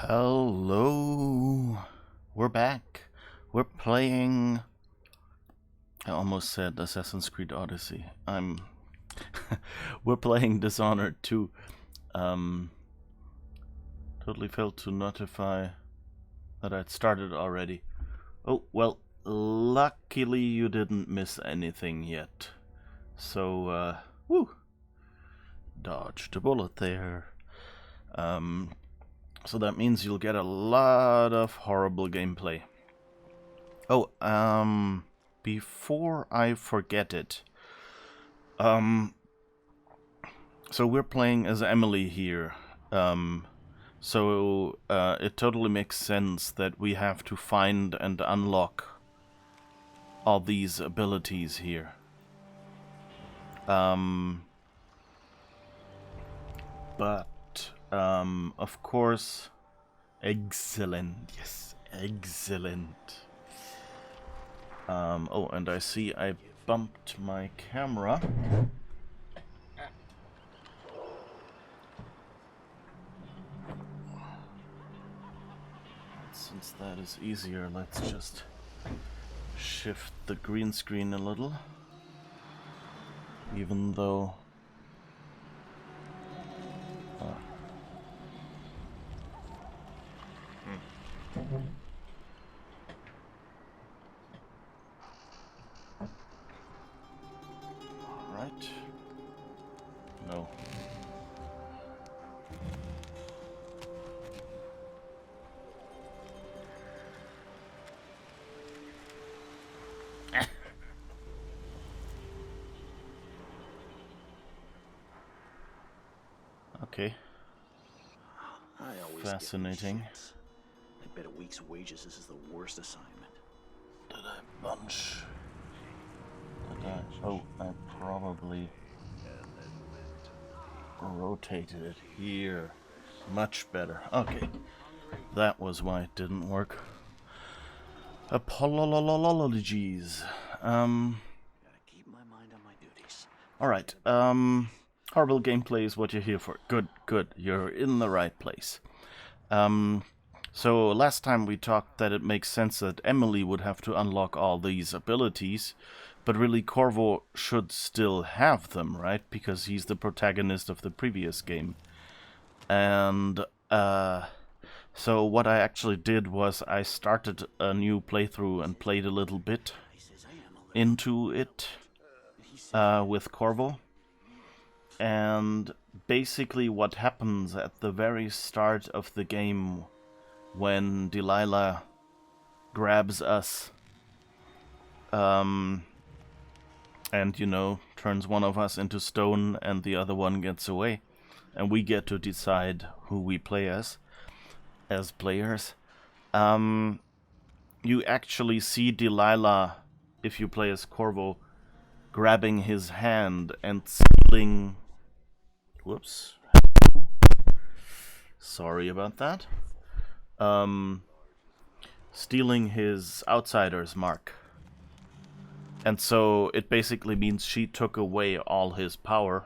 Hello, we're back. We're playing. I almost said Assassin's Creed Odyssey. We're playing Dishonored 2. Totally failed to notify that I'd started already. Oh, well, luckily you didn't miss anything yet. So, woo! Dodged a bullet there. So that means you'll get a lot of horrible gameplay. Oh, before I forget it, so we're playing as Emily here. So it totally makes sense that we have to find and unlock all these abilities here. But of course, excellent. Yes, excellent. Oh, and I see I bumped my camera. Since that is easier, let's just shift the green screen a little. Even though... Alright. No. Okay. Fascinating. I bet a week's wages this is the worst assignment. Did I bunch? Did I? Oh, I probably rotated it here. Much better. Okay. That was why it didn't work. Apologies. Gotta keep my mind on my duties. Alright, horrible gameplay is what you're here for. Good, you're in the right place. So last time we talked that it makes sense that Emily would have to unlock all these abilities, but really Corvo should still have them, right? Because he's the protagonist of the previous game. And, so what I actually did was I started a new playthrough and played a little bit into it with Corvo. And basically what happens at the very start of the game when Delilah grabs us and, you know, turns one of us into stone and the other one gets away. And we get to decide who we play as players. You actually see Delilah, if you play as Corvo, grabbing his hand and stealing... Whoops. Sorry about that. Stealing his outsider's mark. And so it basically means she took away all his power.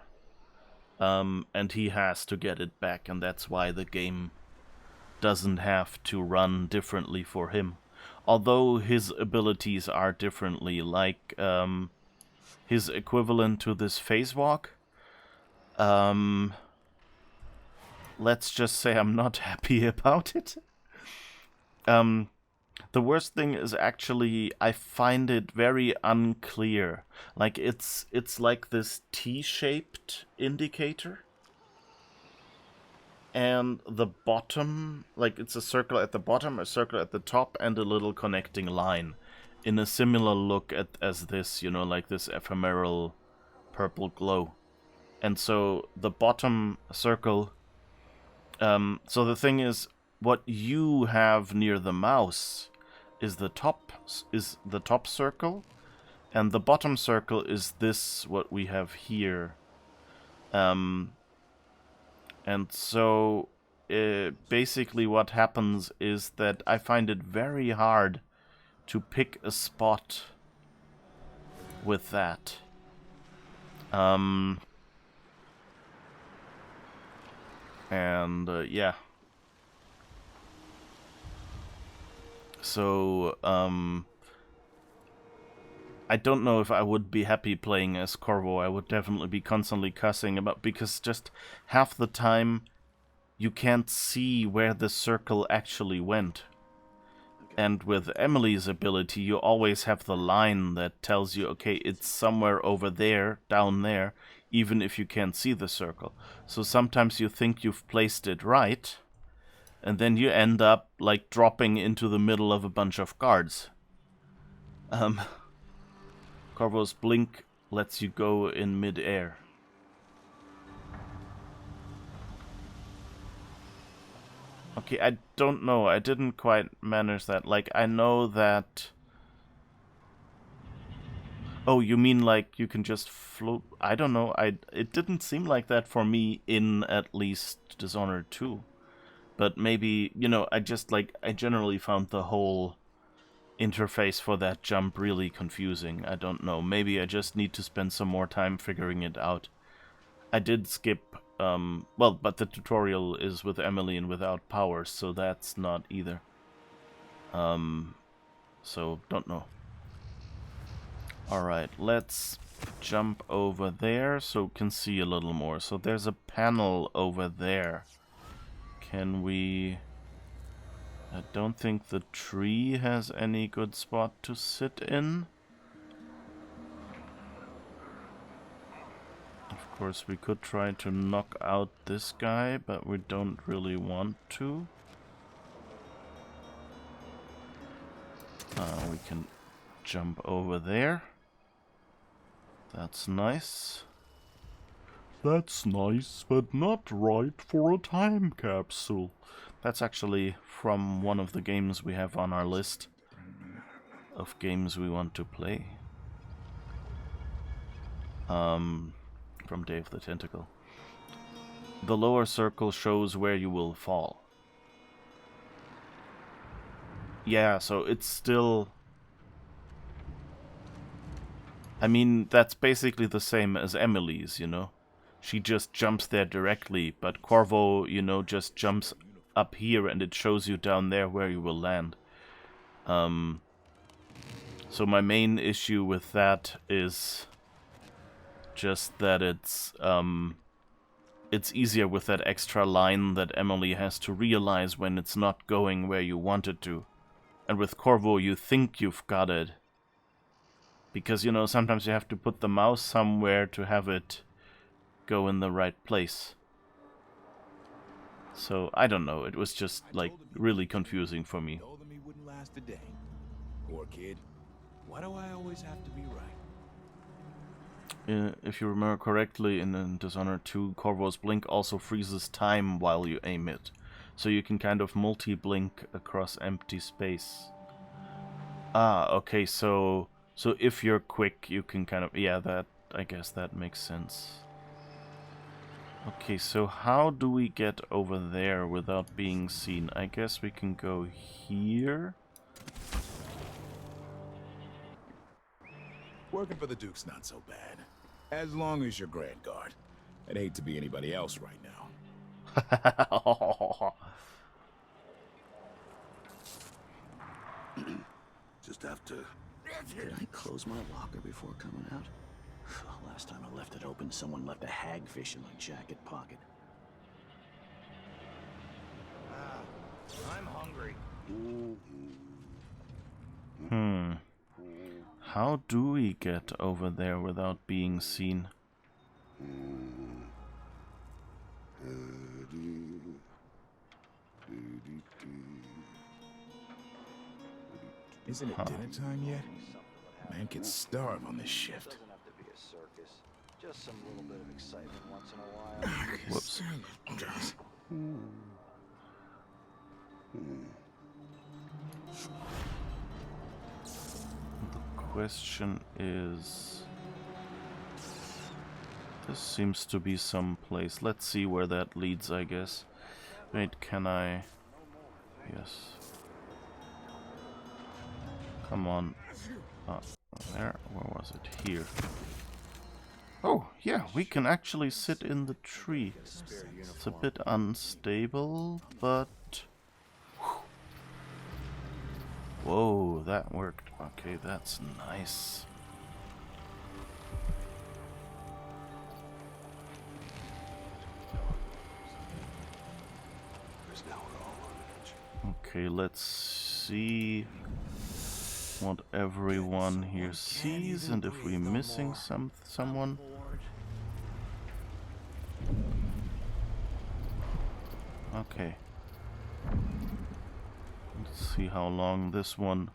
And he has to get it back, and that's why the game doesn't have to run differently for him. Although his abilities are differently, like his equivalent to this phase walk. Let's just say I'm not happy about it. The worst thing is actually I find it very unclear. Like it's like this T-shaped indicator. And the bottom, like it's a circle at the bottom, a circle at the top, and a little connecting line. In a similar look as this, you know, like this ephemeral purple glow. And so the bottom circle, so the thing is, what you have near the mouse is the top circle, and the bottom circle is this, what we have here. And so basically what happens is that I find it very hard to pick a spot with that. And yeah. So, I don't know if I would be happy playing as Corvo. I would definitely be constantly cussing about, because just half the time you can't see where the circle actually went. And with Emily's ability, you always have the line that tells you, okay, it's somewhere over there, down there, even if you can't see the circle. So sometimes you think you've placed it right, and then you end up, like, dropping into the middle of a bunch of guards. Corvo's blink lets you go in mid-air. Okay, I don't know. I didn't quite manage that. Like, I know that... Oh, you mean like you can just float? I don't know. It didn't seem like that for me in at least Dishonored 2. But maybe, you know, I generally found the whole interface for that jump really confusing. I don't know. Maybe I just need to spend some more time figuring it out. I did skip, well, but the tutorial is with Emily and without powers, so that's not either. So, don't know. Alright, let's jump over there so we can see a little more. So there's a panel over there. Can we... I don't think the tree has any good spot to sit in. Of course, we could try to knock out this guy, but we don't really want to. We can jump over there. That's nice. That's nice, but not right for a time capsule. That's actually from one of the games we have on our list of games we want to play. From Day of the Tentacle. The lower circle shows where you will fall. Yeah, so it's still... I mean, that's basically the same as Emily's, you know? She just jumps there directly, but Corvo, you know, just jumps up here and it shows you down there where you will land. So my main issue with that is just that it's easier with that extra line that Emily has to realize when it's not going where you want it to. And with Corvo, you think you've got it. Because, you know, sometimes you have to put the mouse somewhere to have it go in the right place. So, I don't know, it was just, like, really confusing for me. Told him he wouldn't last a day. Poor kid. Why do I always have to be right? If you remember correctly, in Dishonored 2, Corvo's blink also freezes time while you aim it. So you can kind of multi-blink across empty space. Ah, okay, so if you're quick, you can kind of... Yeah, that... I guess that makes sense. Okay, so how do we get over there without being seen? I guess we can go here. Working for the Duke's not so bad. As long as you're Grand Guard. I'd hate to be anybody else right now. Just have to... Did I close my locker before coming out? Last time I left it open, someone left a hagfish in my jacket pocket. I'm hungry. How do we get over there without being seen? Isn't it dinner time yet? Man can starve on this shift. Doesn't have to be a circus. Just some little bit of excitement once in a while. Whoops. The question is... This seems to be some place. Let's see where that leads, I guess. Wait, can I... Yes. Come on. There. Where was it? Here. Oh, yeah, we can actually sit in the tree. It's a bit unstable, but... Whoa, that worked. Okay, that's nice. Okay, let's see what everyone here sees and if we're missing someone. Okay. Let's see how long this one...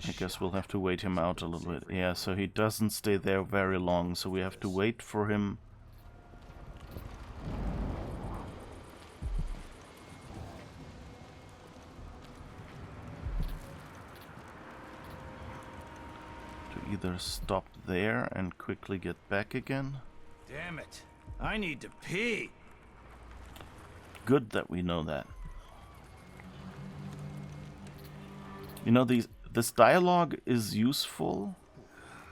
I guess we'll have to wait him out a little bit. Yeah, so he doesn't stay there very long, so we have to wait for him. To either stop there and quickly get back again. Damn it. I need to pee. Good that we know that. You know, this dialogue is useful,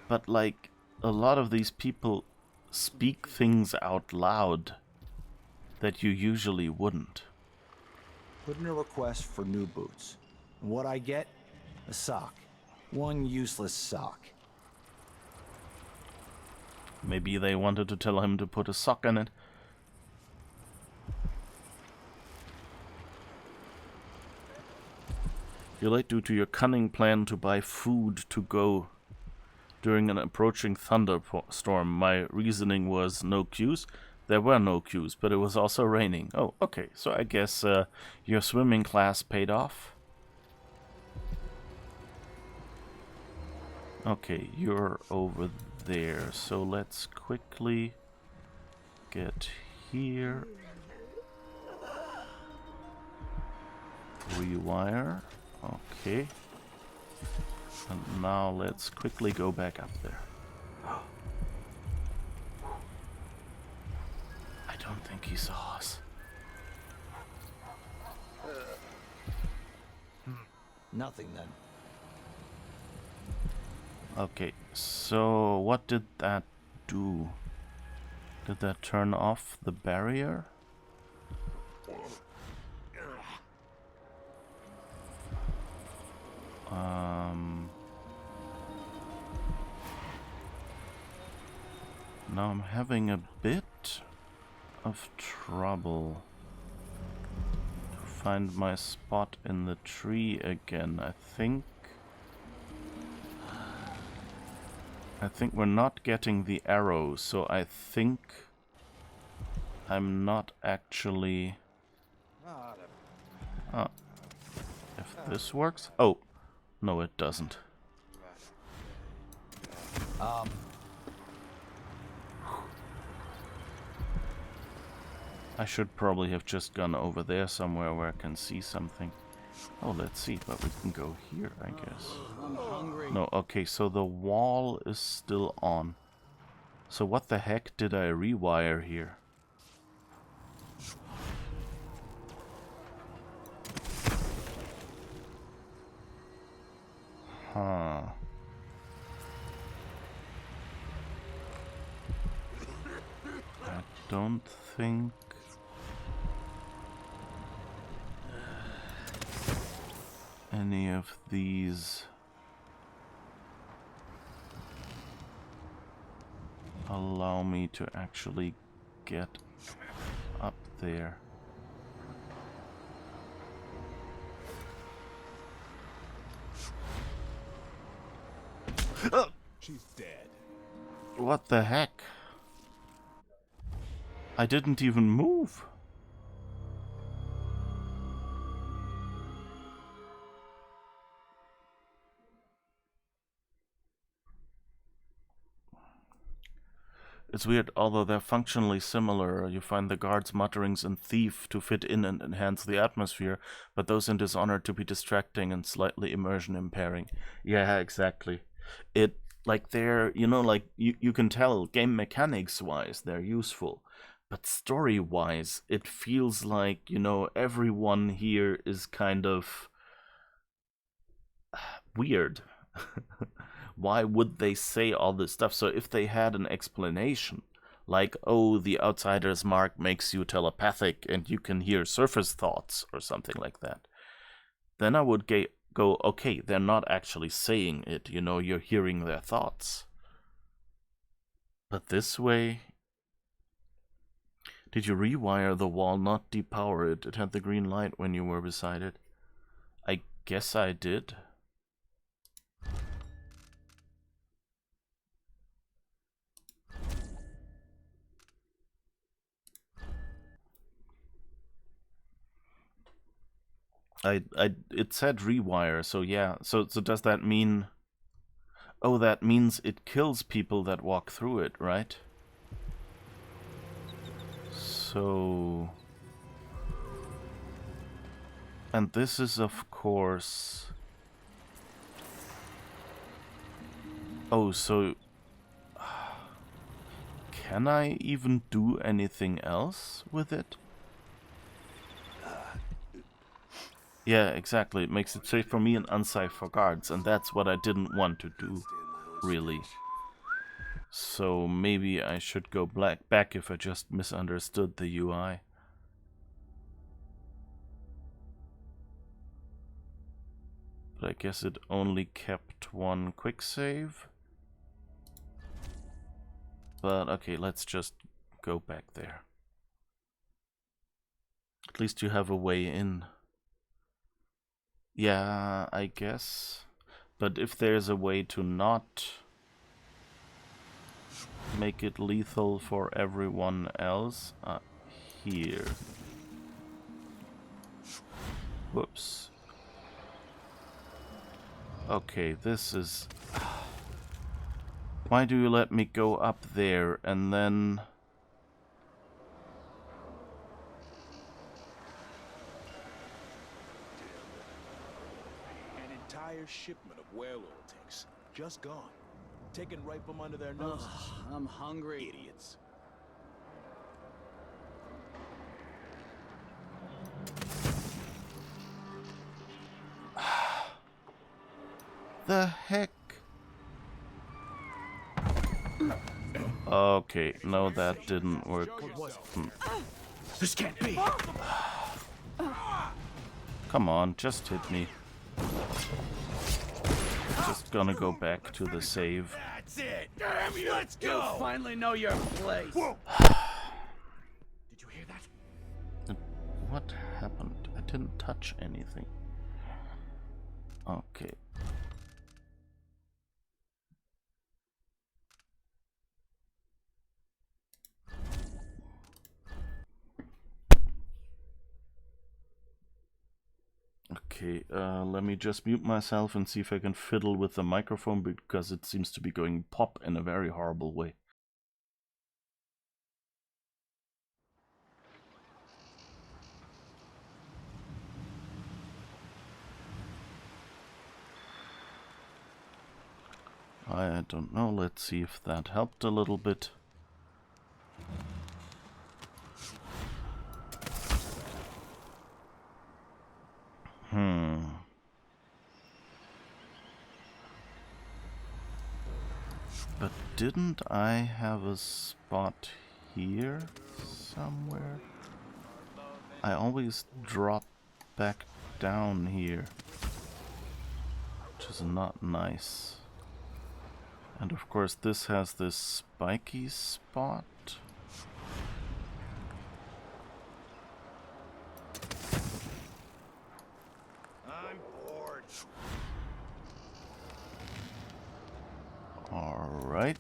but like a lot of these people speak things out loud that you usually wouldn't. Put in a request for new boots. And what I get? A sock. One useless sock. Maybe they wanted to tell him to put a sock in it. You're late due to your cunning plan to buy food to go during an approaching thunderstorm. My reasoning was no queues. There were no queues, but it was also raining. Oh, okay. So I guess your swimming class paid off. Okay, you're over there. So let's quickly get here. Rewire. Okay. And now let's quickly go back up there. I don't think he saw us. Nothing then. Okay, so what did that do? Did that turn off the barrier? Now I'm having a bit of trouble to find my spot in the tree again. I think we're not getting the arrow, so I think I'm not actually... if this works? Oh, no it doesn't. I should probably have just gone over there somewhere where I can see something. Oh, let's see, but we can go here, I guess. I'm hungry. No, okay, so the wall is still on. So what the heck did I rewire here? Huh. I don't think... any of these allow me to actually get up there. She's dead. What the heck? I didn't even move. It's weird, although they're functionally similar. You find the guard's mutterings in Thief to fit in and enhance the atmosphere, but those in Dishonored to be distracting and slightly immersion impairing. Yeah, exactly. It, like, they're, you know, like, you can tell game mechanics-wise they're useful, but story-wise it feels like, you know, everyone here is kind of weird. Why would they say all this stuff? So if they had an explanation, like, oh, the outsider's mark makes you telepathic and you can hear surface thoughts or something like that, then I would go, okay, they're not actually saying it, you know, you're hearing their thoughts. But this way... Did you rewire the wall, not depower it? It had the green light when you were beside it. I guess I did. It said rewire, so yeah. So does that mean... Oh, that means it kills people that walk through it, right? So... And this is, of course... Oh, so... Can I even do anything else with it? Yeah, exactly. It makes it safe for me and unsafe for guards, and that's what I didn't want to do, really. So maybe I should go back if I just misunderstood the UI. But I guess it only kept one quick save. But okay, let's just go back there. At least you have a way in. Yeah, I guess. But if there's a way to not make it lethal for everyone else, here. Whoops. Okay, this is... Why do you let me go up there and then... An entire shipment of whale oil tanks. Just gone. Taken right from under their noses. I'm hungry. Idiots. The heck? Okay, no, that didn't work. This can't be. Come on, just hit me. Just gonna go back to the save. That's it. Damn you. Let's go. You finally know your place. Whoa. Did you hear that? What happened? I didn't touch anything. Okay. Okay, let me just mute myself and see if I can fiddle with the microphone, because it seems to be going pop in a very horrible way. I don't know, let's see if that helped a little bit. But didn't I have a spot here somewhere? I always drop back down here, which is not nice. And of course this has this spiky spot. I'm bored. Alright.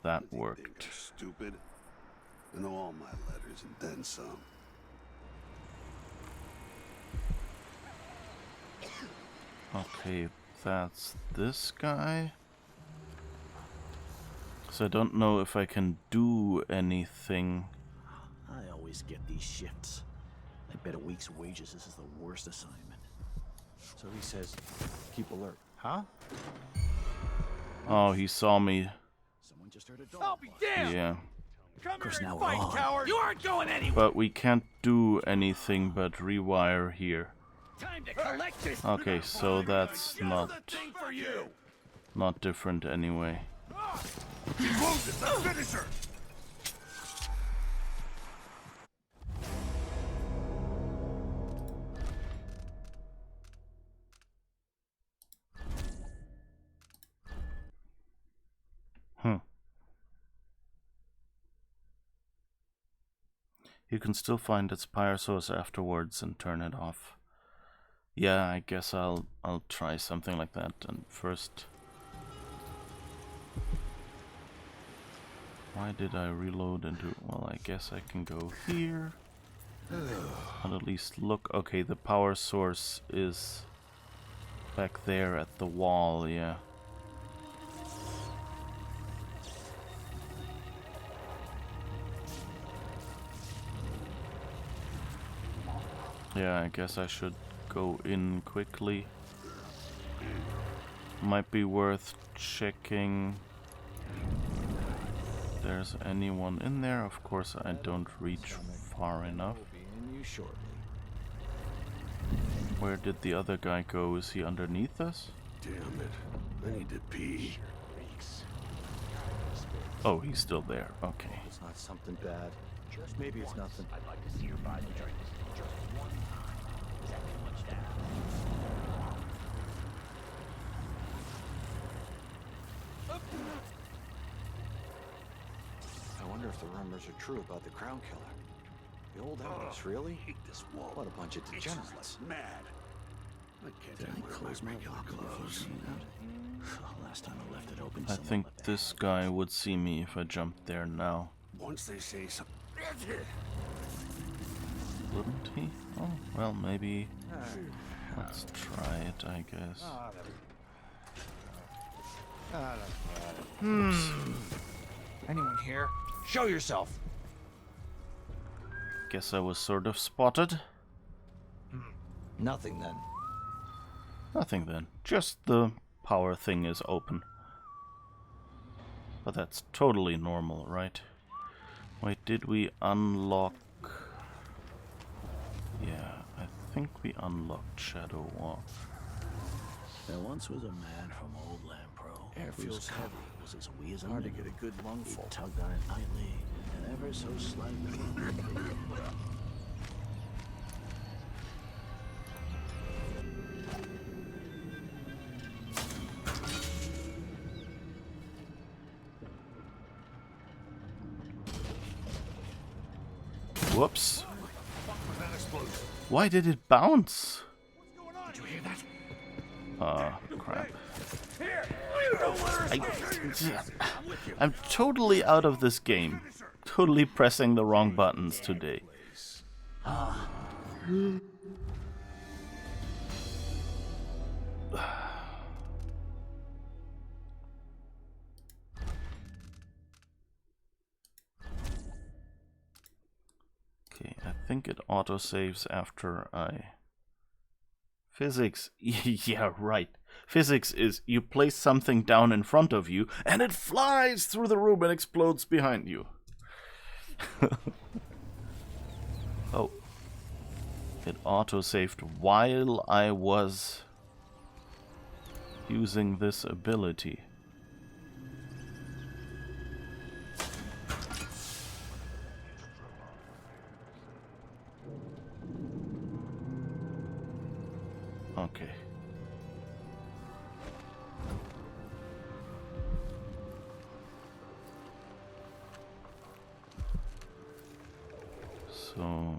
That Think worked. they're stupid. I know all my letters and then some. Okay, that's this guy. So I don't know if I can do anything. I always get these shifts. I bet a week's wages this is the worst assignment. So he says, keep alert. Huh? Oh, he saw me. Someone just heard a dog. I'll be damned. Yeah. Come course, here now and we're fight, on. coward. You aren't going anywhere. But we can't do anything but rewire here. Time to collect this. Okay, so that's Just the not thing for you. different anyway. She's wounded. Let's finish her. You can still find its power source afterwards and turn it off. Yeah, I guess I'll try something like that. And first, why did I reload into? Well, I guess I can go here. And at least look. Okay, the power source is back there at the wall. Yeah. Yeah, I guess I should go in quickly. Might be worth checking if there's anyone in there. Of course, I don't reach far enough. Where did the other guy go? Is he underneath us? Damn it. I need to pee. Oh, he's still there. Okay. It's not something bad. Maybe it's nothing. I'd like to see your body drink just one time. Is that too much to I wonder if the rumors are true about the Crown Killer. The old Empress, really? Hate this wall. What a bunch of It's just degenerates. like mad. I can't Did I wear close my regular locker before clothes. coming out? Last time I left it open, I someone think left a this hag guy would see me if I jumped there now. Once they say something. Wouldn't he? Oh, well, maybe. Let's try it, I guess. Anyone here? Show yourself! Guess I was sort of spotted. Nothing then. Nothing then. Just the power thing is open. But that's totally normal, right? Wait, did we unlock... Yeah, I think we unlocked Shadow Walk. There once was a man from Old Lampro. Air whose feels cover heavy. was as wee as a Hard to minnow. get a good He lungful. tugged on it nightly, and ever so slightly. Whoops. Why did it bounce? Did you hear that? Crap. I'm totally out of this game. Totally pressing the wrong buttons today. Okay, I think it autosaves after I... Physics. Yeah, right. Physics is you place something down in front of you and it flies through the room and explodes behind you. Oh. It autosaved while I was using this ability. Okay. So...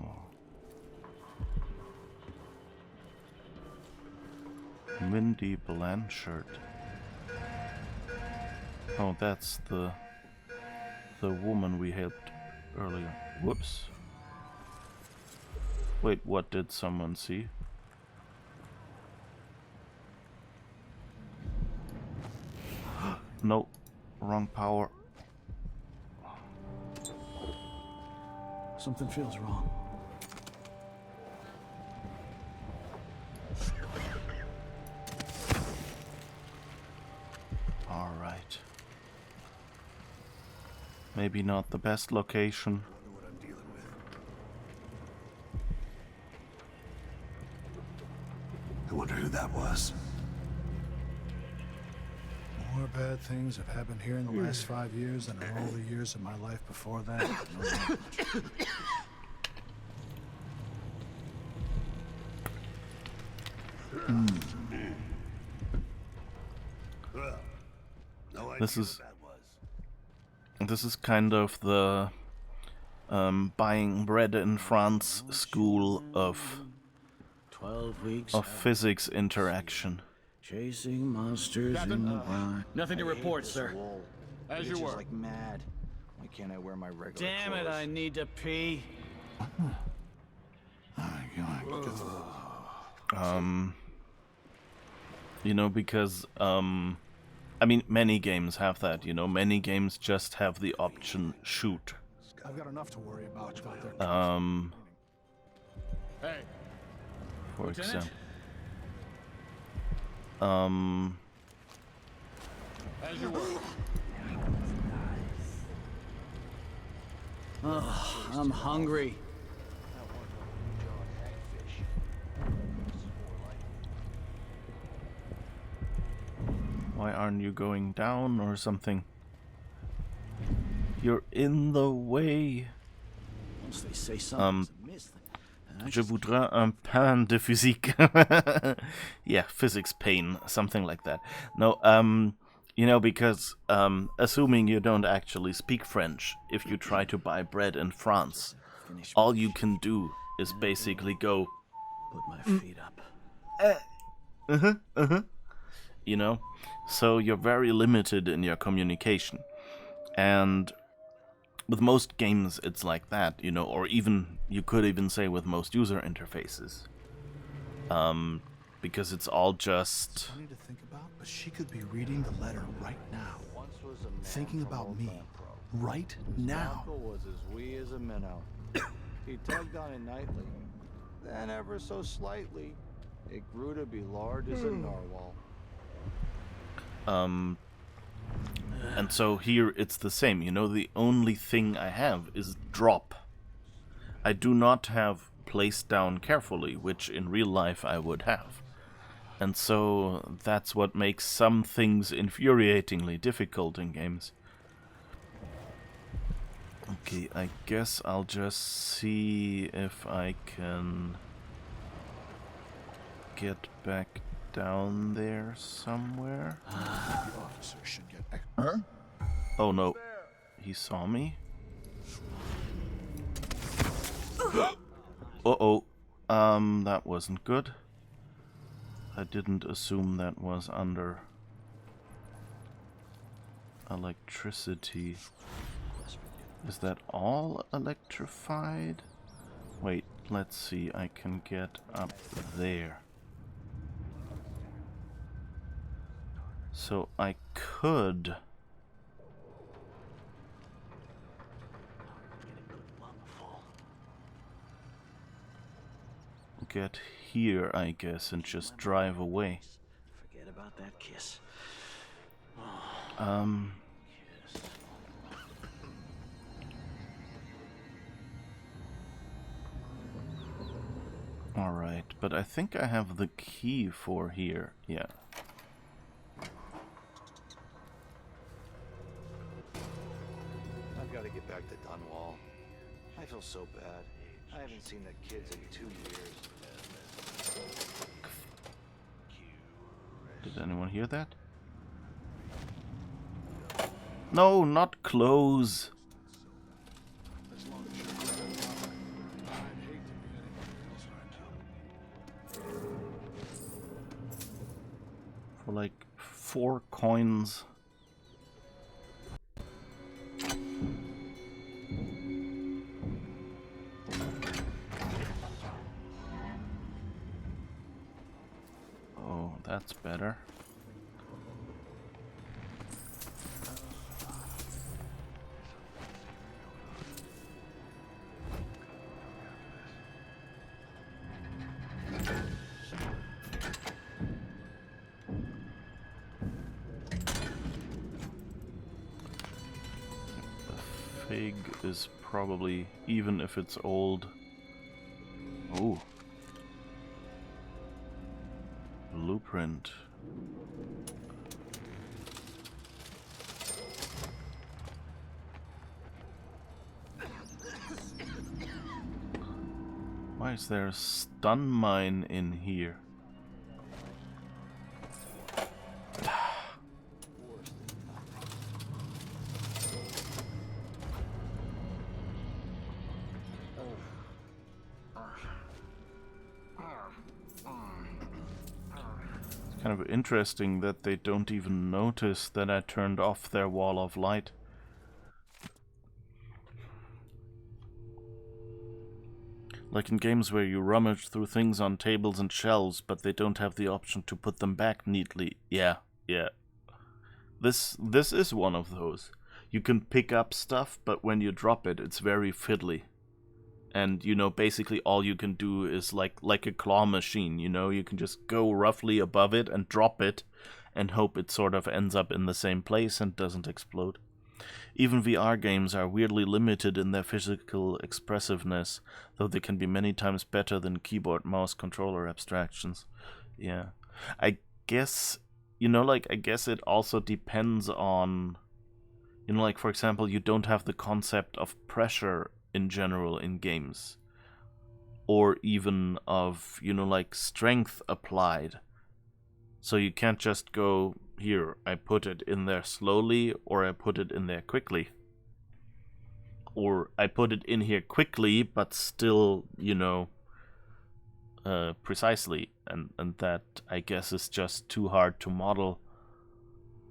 Mindy Blanchard. Oh, that's the woman we helped earlier. Whoops. Wait, what did someone see? No, wrong power. Something feels wrong. All right. Maybe not the best location. What I'm dealing with. I wonder who that was. More bad things have happened here in the last 5 years than in all the years of my life before that. No idea This who is- that was. This is kind of the buying bread in France school of 12 weeks. physics interaction. Chasing monsters in the brine. Nothing to report, sir. As you were. Like mad. Why can't I wear my regular Damn it, clothes? I need to pee. You know, because I mean, many games have that. You know, many games just have the option shoot. I've got enough to worry about. Hey, For Lieutenant? example. as you were. I'm hungry. Why aren't you going down or something? You're in the way. Once they say something's amiss, I Je just voudrais un pain de physique. Yeah, physics pain, something like that. No, you know, because assuming you don't actually speak French, if you try to buy bread in France, finish all you can do is basically go, put my feet up. you know? So you're very limited in your communication. And with most games it's like that, you know, or even, you could even say with most user interfaces. Because it's all just... Funny to think about, but she could be reading the letter right now. Once was a man Thinking from about Old me. Van Pro. Right His now. knuckle was as wee as a minnow. He tugged on it nightly. Then ever so slightly, it grew to be large as a narwhal. And so here it's the same, you know, the only thing I have is drop. I do not have placed down carefully, which in real life I would have. And so that's what makes some things infuriatingly difficult in games. Okay, I guess I'll just see if I can get back down there somewhere. The officer should get. Oh no, he saw me? Uh-oh, that wasn't good. I didn't assume that was under electricity. Is that all electrified? Wait, let's see, I can get up there. So I could... get here, I guess, and just drive away. Forget about that kiss. Alright, but I think I have the key for here, yeah. I've got to get back to Dunwall. I feel so bad. I haven't seen the kids in 2 years. Did anyone hear that? No, not close. For like 4 coins. Oh, that's better. Fig is probably, even if it's old. Oh. Blueprint. Why is there a stun mine in here? Kind of interesting that they don't even notice that I turned off their wall of light. Like in games where you rummage through things on tables and shelves, but they don't have the option to put them back neatly. Yeah. This is one of those. You can pick up stuff, but when you drop it, it's very fiddly. And, you know, basically all you can do is like a claw machine, you know? You can just go roughly above it and drop it and hope it sort of ends up in the same place and doesn't explode. Even VR games are weirdly limited in their physical expressiveness, though they can be many times better than keyboard mouse controller abstractions. Yeah. I guess, you know, like, I guess it also depends on, you know, like, for example, you don't have the concept of pressure in general in games, or even of, you know, like strength applied. So you can't just go, here, I put it in there slowly, or I put it in there quickly. Or I put it in here quickly, but still, you know, precisely. And that, I guess, is just too hard to model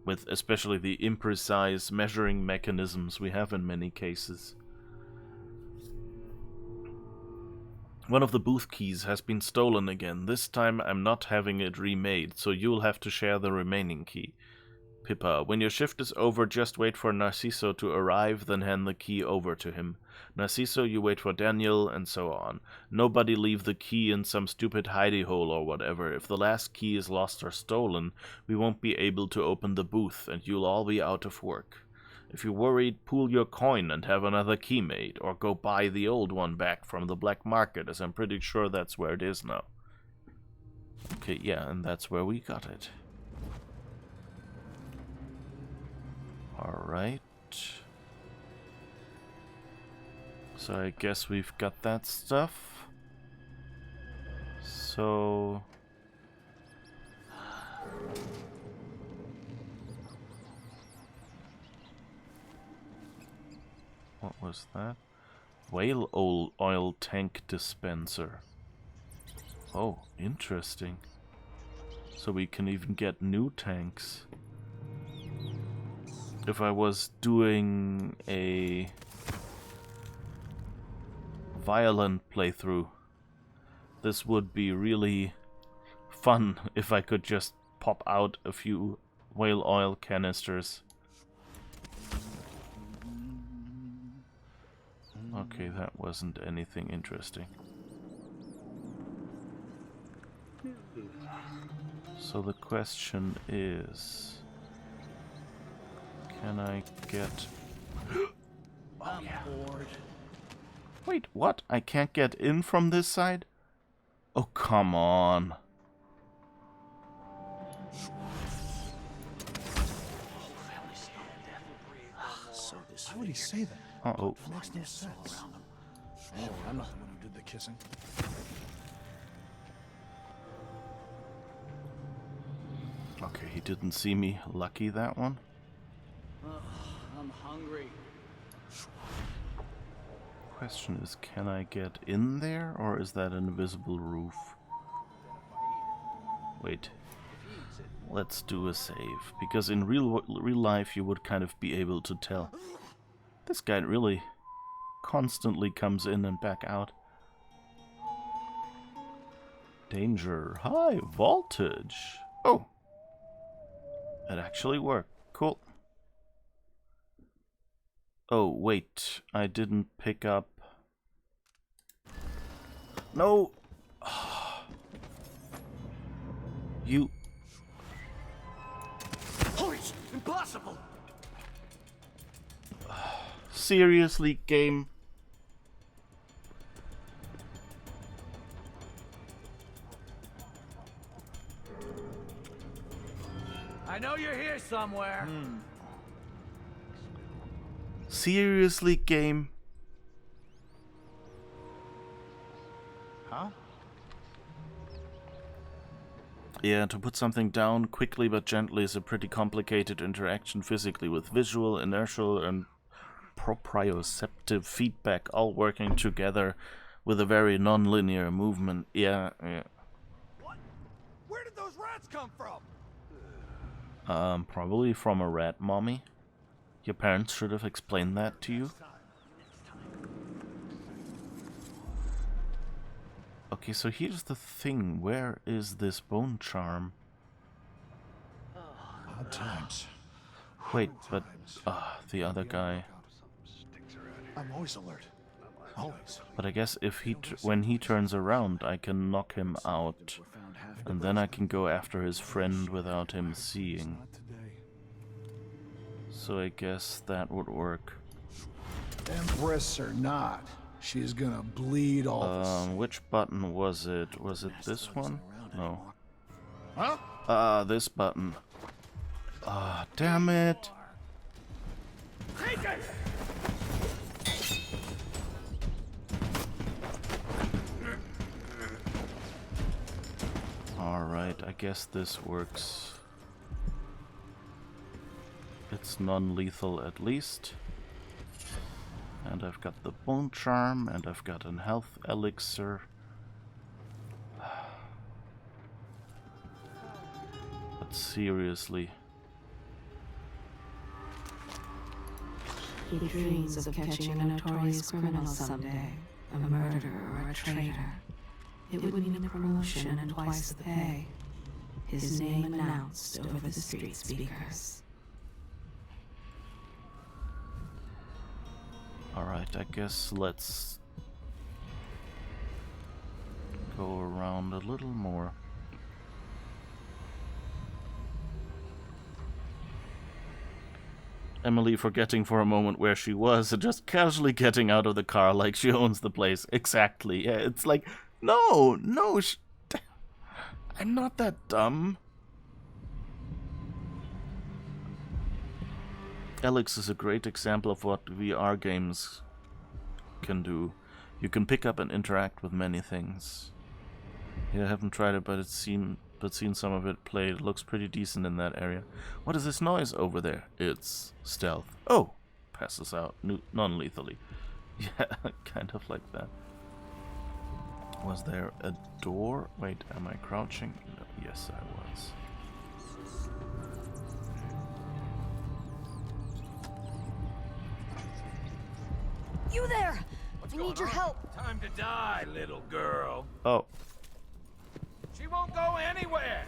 with especially the imprecise measuring mechanisms we have in many cases. One of the booth keys has been stolen again. This time I'm not having it remade, so you'll have to share the remaining key. Pippa, when your shift is over, just wait for Narciso to arrive, then hand the key over to him. Narciso, you wait for Daniel, and so on. Nobody leave the key in some stupid hidey hole or whatever. If the last key is lost or stolen, we won't be able to open the booth, and you'll all be out of work. If you're worried, pool your coin and have another key made, or go buy the old one back from the black market, as I'm pretty sure that's where it is now. Okay, yeah, and that's where we got it. Alright. So I guess we've got that stuff. So... what was that? Whale oil tank dispenser. Oh, interesting. So we can even get new tanks. If I was doing a violent playthrough, this would be really fun if I could just pop out a few whale oil canisters. Okay, that wasn't anything interesting. So the question is, can I get... oh, yeah. Wait, what? I can't get in from this side? Oh, come on. Why would he say that? Uh-oh. It makes no sense. Oh, I'm not the one who did the kissing. Okay, he didn't see me. Lucky that one. I'm hungry. Question is, can I get in there, or is that an invisible roof? Wait. Let's do a save, because in real life you would kind of be able to tell. This guy really constantly comes in and back out. Danger, high voltage. Oh, it actually worked. Cool. Oh, wait, I didn't pick up... no! You... Oh, it's impossible! seriously, game? I know you're here somewhere. Seriously, game? Huh? Yeah, to put something down quickly but gently is a pretty complicated interaction physically, with visual, inertial, and proprioceptive feedback all working together with a very non-linear movement. Yeah. What? Where did those rats rats come from? Probably from a rat mommy. Your parents should have explained that to you. Okay, so here's the thing. Where is this bone charm? Odd times. Wait, but the other guy. I'm always alert. Always. But I guess if when he turns around, I can knock him out, and then I can go after his friend without him seeing. So I guess that would work. Empress or not, she's gonna bleed all of us. Which button was it? Was it this one? No. Huh? This button. Damn it! Alright, I guess this works. It's non-lethal at least. And I've got the bone charm, and I've got an health elixir. But seriously. He dreams of catching a notorious criminal someday, a murderer or a traitor. It would mean a promotion and twice the pay. His name announced over the street speakers. Alright, I guess let's go around a little more. Emily forgetting for a moment where she was and just casually getting out of the car like she owns the place. Exactly. Yeah, it's like, no, I'm not that dumb. Alex is a great example of what VR games can do. You can pick up and interact with many things. Yeah, I haven't tried it, but seen some of it played. It looks pretty decent in that area. What is this noise over there? It's stealth. Oh, passes out non-lethally. Yeah, kind of like that. Was there a door? Wait, am I crouching? No, yes, I was. You there! I need your help. Time to die, little girl. Oh. She won't go anywhere.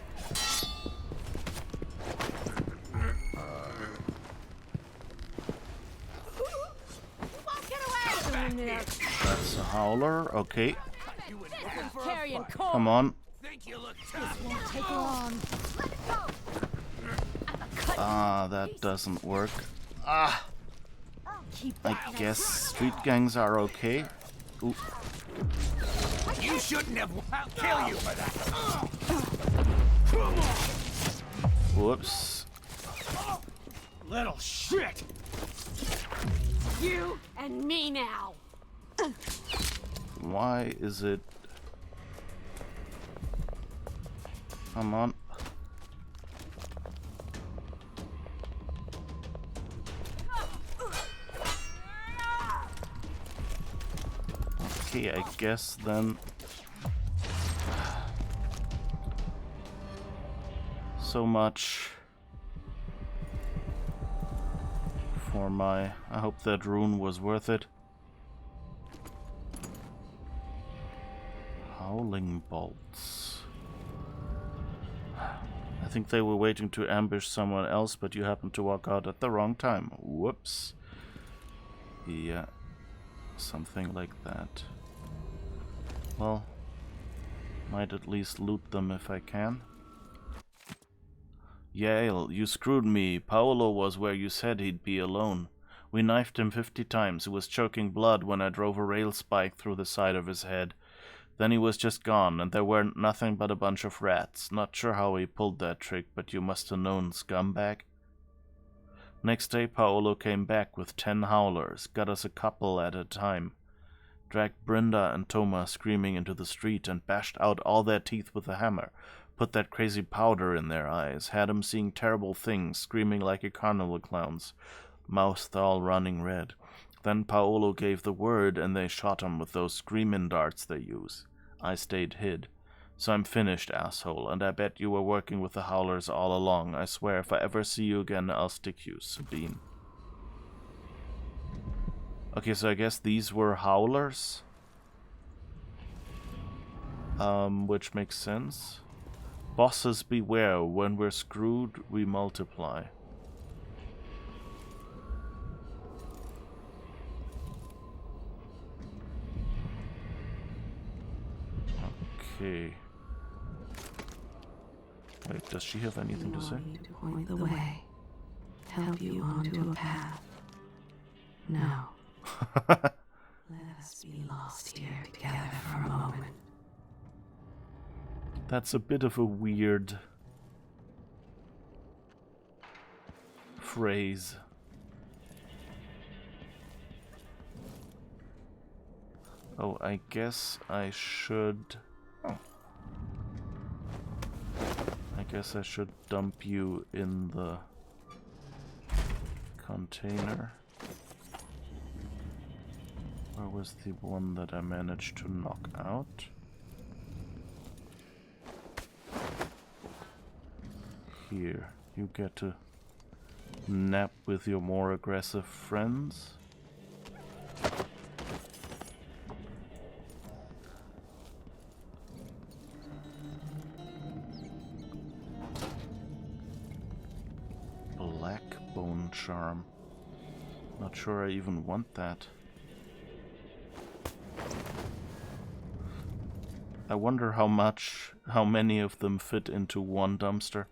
That's a howler. Okay. Carrying coal. Come on. Think you look This won't take long. That doesn't work. Keep I guess street gangs are okay. Ooh. You shouldn't have. I'll kill you for that. Whoops. Little shit. You and me now. Why is it... Come on. Okay, I guess then... So much for my... I hope that rune was worth it. Howling bolts. I think they were waiting to ambush someone else, but you happened to walk out at the wrong time. Whoops. Yeah, something like that. Well, might at least loot them if I can. Yale, you screwed me. Paolo was where you said he'd be alone. We knifed him 50 times. He was choking blood when I drove a rail spike through the side of his head. Then he was just gone, and there were nothing but a bunch of rats. Not sure how he pulled that trick, but you must have known, scumbag. Next day, Paolo came back with 10 howlers, got us a couple at a time. Dragged Brenda and Toma screaming into the street and bashed out all their teeth with a hammer. Put that crazy powder in their eyes, had 'em seeing terrible things, screaming like a carnival clown's, mouth all running red. Then Paolo gave the word and they shot 'em with those screamin' darts they use. I stayed hid. So I'm finished, asshole, and I bet you were working with the Howlers all along. I swear if I ever see you again, I'll stick you, Sabine. Okay, so I guess these were Howlers. Which makes sense. Bosses beware, when we're screwed, we multiply. Okay. Wait, does she have anything to say? To point the way, help you onto a path. No. Let us be lost here together for a moment. That's a bit of a weird phrase. Oh, I guess I should... Oh. I guess I should dump you in the container. Where was the one that I managed to knock out? Here, you get to nap with your more aggressive friends. Black bone charm. Not sure I even want that. I wonder how many of them fit into one dumpster.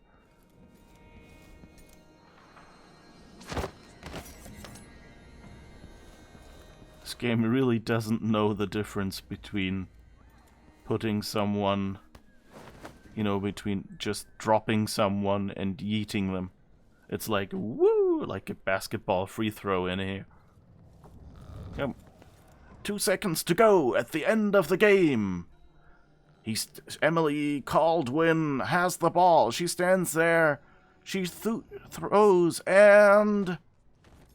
This game really doesn't know the difference between putting someone, you know, between just dropping someone and yeeting them. It's like, woo, like a basketball free throw in here. Yep. 2 seconds to go at the end of the game. Emily Caldwin has the ball. She stands there. She throws and...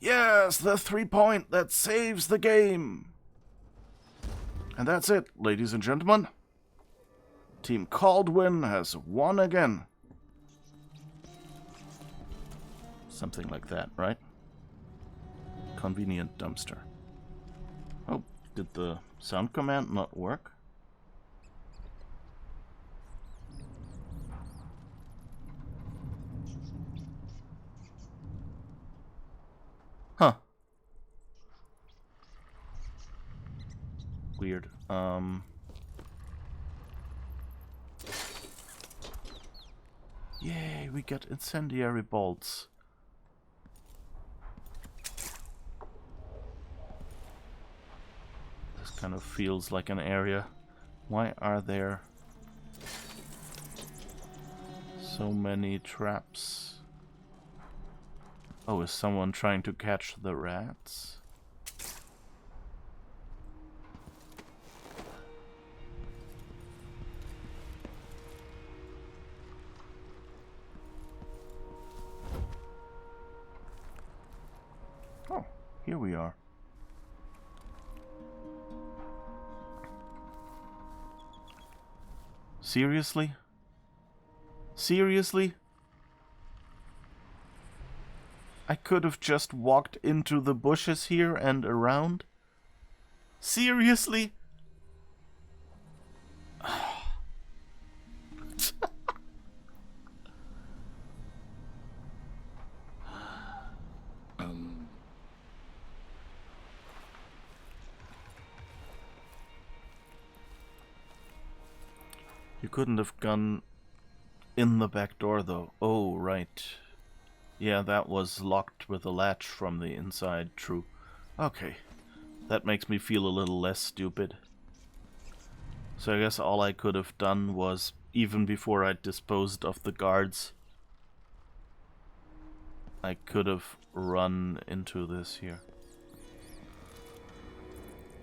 Yes, the 3-point that saves the game. And that's it, ladies and gentlemen. Team Caldwin has won again. Something like that, right? Convenient dumpster. Oh, did the sound command not work? Huh. Weird. Yay, we got incendiary bolts. This kind of feels like an area. Why are there so many traps? Oh, is someone trying to catch the rats? Oh, here we are. Seriously? Seriously? I could have just walked into the bushes here and around? Seriously? You couldn't have gone in the back door though. Oh, right. Yeah, that was locked with a latch from the inside, true. Okay, that makes me feel a little less stupid. So I guess all I could have done was, even before I disposed of the guards, I could have run into this here.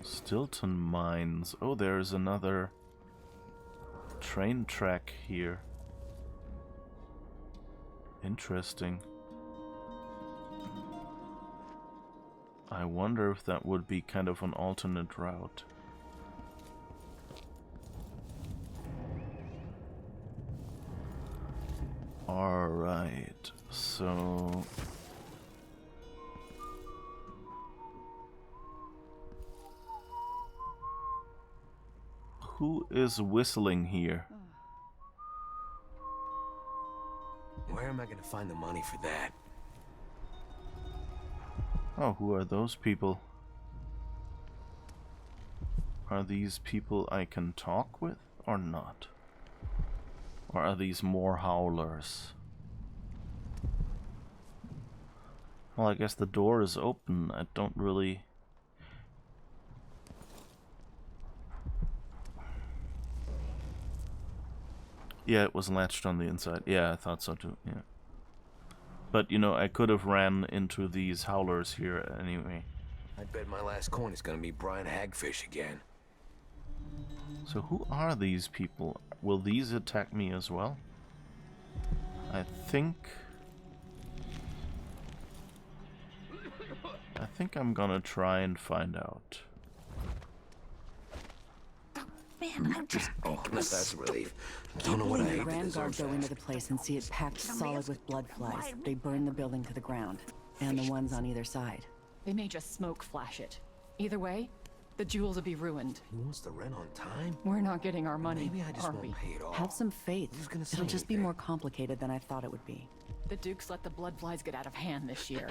Stilton Mines. Oh, there's another train track here. Interesting. I wonder if that would be kind of an alternate route. Alright, so... Who is whistling here? Where am I gonna find the money for that? Oh, who are those people? Are these people I can talk with or not? Or are these more howlers? Well, I guess the door is open. I don't really... Yeah, it was latched on the inside. Yeah, I thought so too, yeah. But, you know, I could have ran into these howlers here anyway. I bet my last coin is gonna be Brian Hagfish again. So who are these people? Will these attack me as well? I think I'm gonna try and find out. Man, I just... Oh, that's a relief. Don't know what I The hate to Grand Guard deserve go into that. the place and see it packed solid with blood flies. They burn the building to the ground. And the ones on either side. They may just smoke flash it. Either way, the jewels will be ruined. He wants the rent on time? We're not getting our money, Maybe I just are won't we? pay it all. Have some faith. Who's gonna It'll sign just be anything? more complicated than I thought it would be. The Dukes let the blood flies get out of hand this year.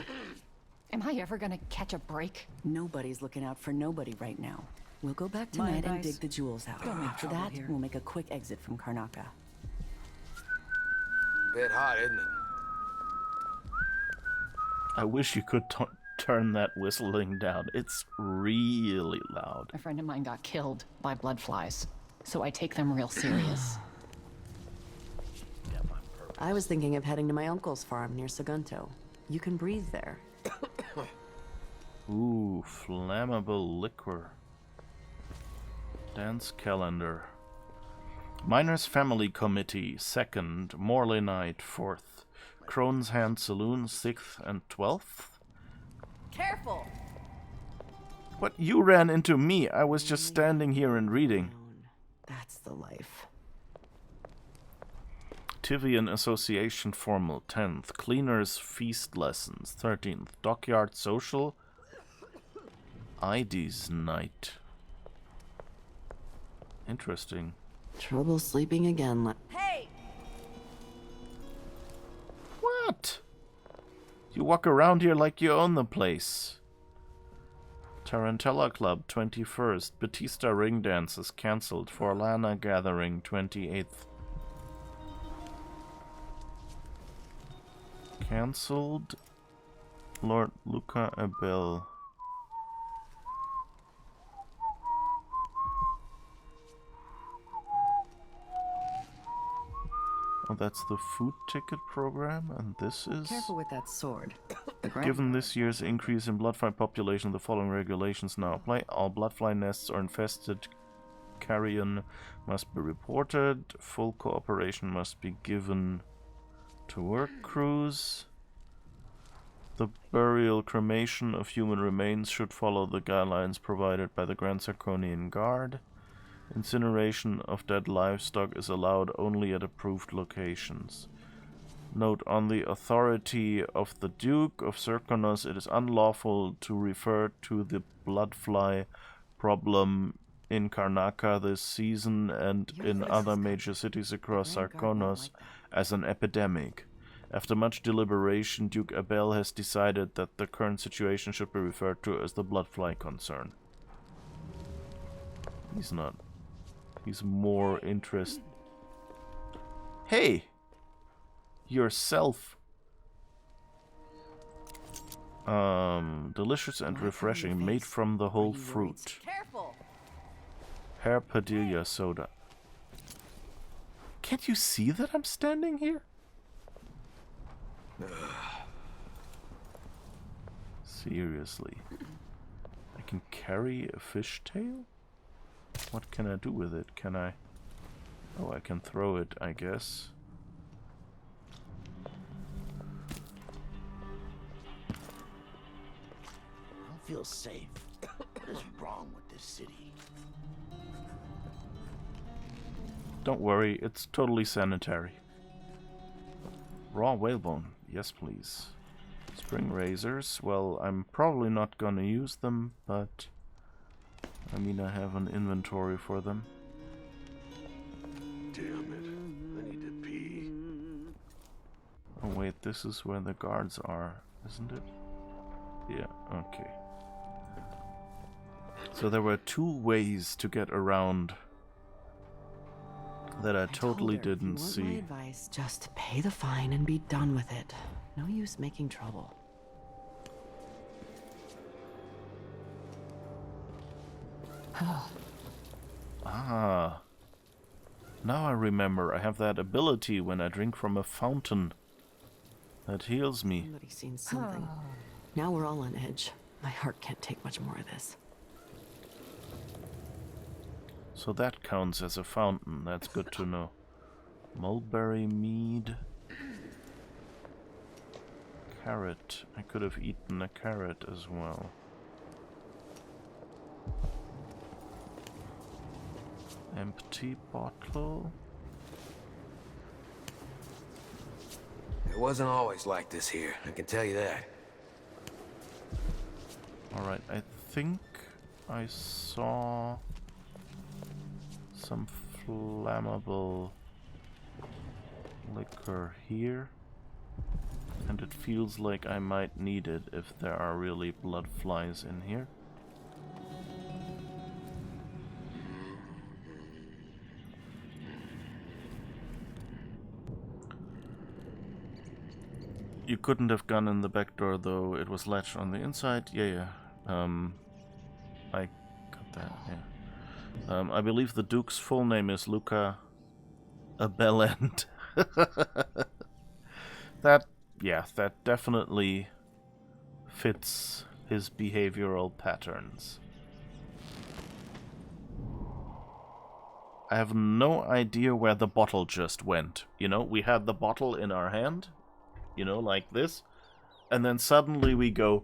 Am I ever gonna catch a break? Nobody's looking out for nobody right now. We'll go back tonight and dig the jewels out. After that, we'll make a quick exit from Karnaca. Bit hot, isn't it? I wish you could turn that whistling down. It's really loud. A friend of mine got killed by blood flies, so I take them real serious. I was thinking of heading to my uncle's farm near Sagunto. You can breathe there. Ooh, flammable liquor. Dance calendar. Miners Family Committee, 2nd. Morley Night, 4th. Crone's Hand Saloon, 6th and 12th? Careful! What? You ran into me. I was just standing here and reading. That's the life. Tivian Association Formal, 10th. Cleaners Feast Lessons, 13th. Dockyard Social, ID's Night. Interesting. Trouble sleeping again. Hey! What? You walk around here like you own the place. Tarantella Club, 21st. Batista Ring Dances cancelled. Forlana Gathering, 28th. Cancelled. Lord Luca Abel. Oh, that's the food ticket program, and this is... Careful with that sword. Given this year's increase in bloodfly population, the following regulations now apply. All bloodfly nests or infested carrion must be reported. Full cooperation must be given to work crews. The burial cremation of human remains should follow the guidelines provided by the Grand Sarkonian Guard. Incineration of dead livestock is allowed only at approved locations. Note, on the authority of the Duke of Serkonos, it is unlawful to refer to the bloodfly problem in Karnaca this season and in other major cities across Sarkonos as an epidemic. After much deliberation, Duke Abel has decided that the current situation should be referred to as the bloodfly concern. He's not. He's more interested. Hey! Yourself. Delicious and refreshing, made from the whole fruit. Careful! Hair Padilla soda. Can't you see that I'm standing here? Seriously. I can carry a fishtail? What can I do with it? Can I... Oh, I can throw it, I guess. I don't feel safe. What is wrong with this city? Don't worry, it's totally sanitary. Raw whalebone. Yes, please. Spring razors. Well, I'm probably not gonna use them, but I mean, I have an inventory for them. Damn it. I need to pee. Oh wait, this is where the guards are, isn't it? Yeah, okay. So there were 2 ways to get around that I totally didn't see. My advice, just pay the fine and be done with it. No use making trouble. Ah. Now I remember, I have that ability when I drink from a fountain that heals me. Somebody's seen something. Now we're all on edge. My heart can't take much more of this. So that counts as a fountain, that's good to know. Mulberry mead. Carrot. I could have eaten a carrot as well. Empty bottle. It wasn't always like this here, I can tell you that. Alright, I think I saw some flammable liquor here. And it feels like I might need it if there are really blood flies in here. You couldn't have gone in the back door though, it was latched on the inside. Yeah. I got that, yeah. I believe the Duke's full name is Luca Abelend. That definitely fits his behavioral patterns. I have no idea where the bottle just went. You know, we had the bottle in our hand, you know, like this, and then suddenly we go,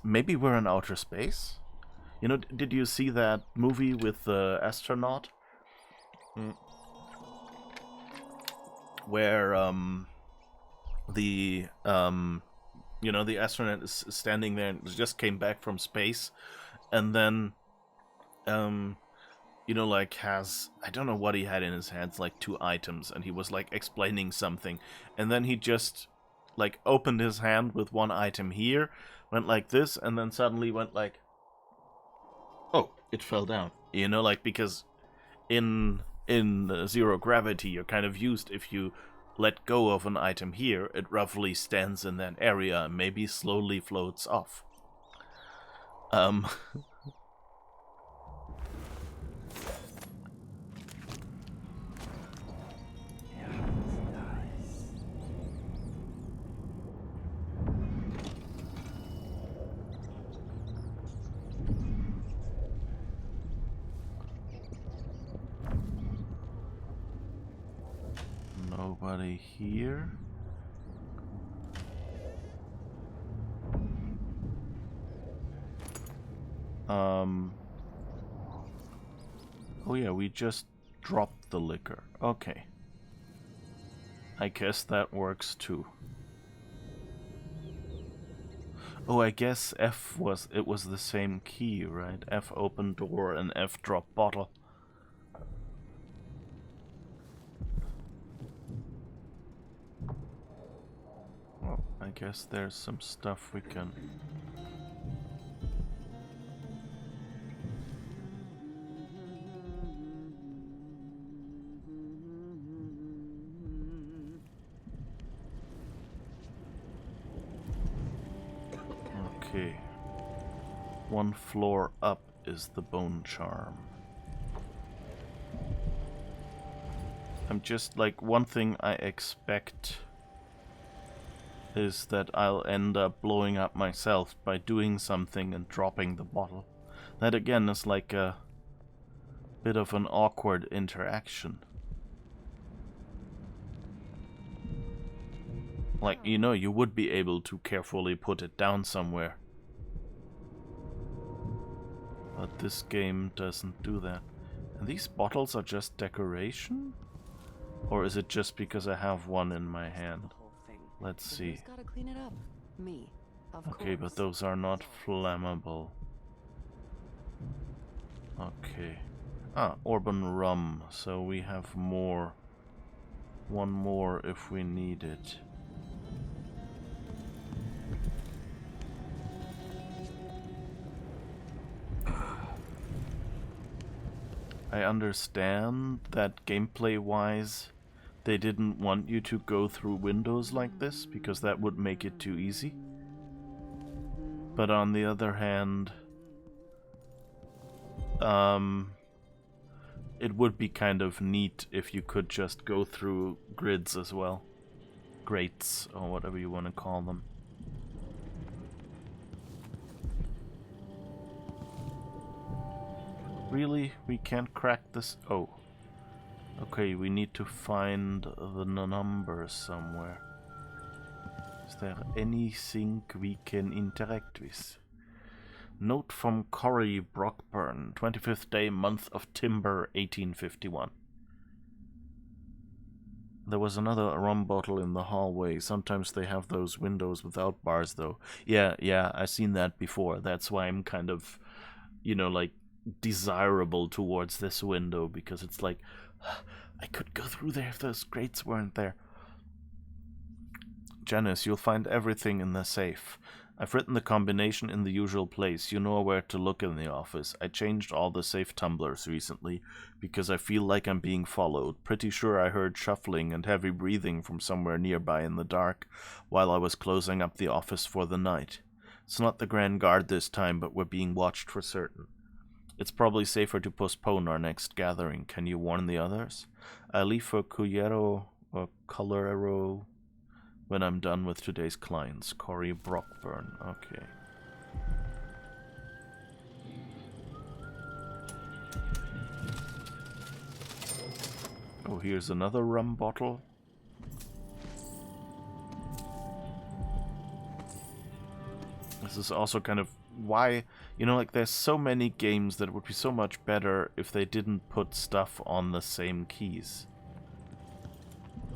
maybe we're in outer space? You know, did you see that movie with the astronaut? Where, the astronaut is standing there and just came back from space, and then, like has, I don't know what he had in his hands, like 2 items, and he was like explaining something, and then he just like opened his hand with 1 item here, went like this, and then suddenly went like, oh, it fell down, like, because in zero gravity you're kind of used, if you let go of an item here, it roughly stands in that area and maybe slowly floats off. Nobody here. Oh yeah, we just dropped the liquor. Okay. I guess that works too. Oh, I guess F was the same key, right? F open door and F drop bottle. Well, I guess there's some stuff we can... Okay. 1 floor up is the bone charm. I'm just like, one thing I expect is that I'll end up blowing up myself by doing something and dropping the bottle. That again is like a bit of an awkward interaction. Like, you would be able to carefully put it down somewhere. But this game doesn't do that. And these bottles are just decoration? Or is it just because I have one in my hand? Let's So see. who's gotta clean it up? Me, of Okay, course. but those are not flammable. Okay. Ah, Orban rum. So we have more. One more if we need it. I understand that gameplay-wise, they didn't want you to go through windows like this, because that would make it too easy. But on the other hand, it would be kind of neat if you could just go through grids as well. Grates, or whatever you want to call them. Really? We can't crack this? Oh. Okay, we need to find the number somewhere. Is there anything we can interact with? Note from Cory Brockburn, 25th day, month of Timber, 1851. There was another rum bottle in the hallway. Sometimes they have those windows without bars, though. Yeah, I've seen that before. That's why I'm kind of, you know, like, desirable towards this window, because it's like, I could go through there if those grates weren't there. Janice, you'll find everything in the safe. I've written the combination in the usual place. You know where to look in the office. I changed all the safe tumblers recently because I feel like I'm being followed. Pretty sure I heard shuffling and heavy breathing from somewhere nearby in the dark while I was closing up the office for the night. It's not the Grand Guard this time, but we're being watched for certain. It's probably safer to postpone our next gathering. Can you warn the others? I'll leave for Cuyero or Colorero when I'm done with today's clients. Cory Brockburn. Okay. Oh, here's another rum bottle. This is also kind of why, you know, like, there's so many games that would be so much better if they didn't put stuff on the same keys.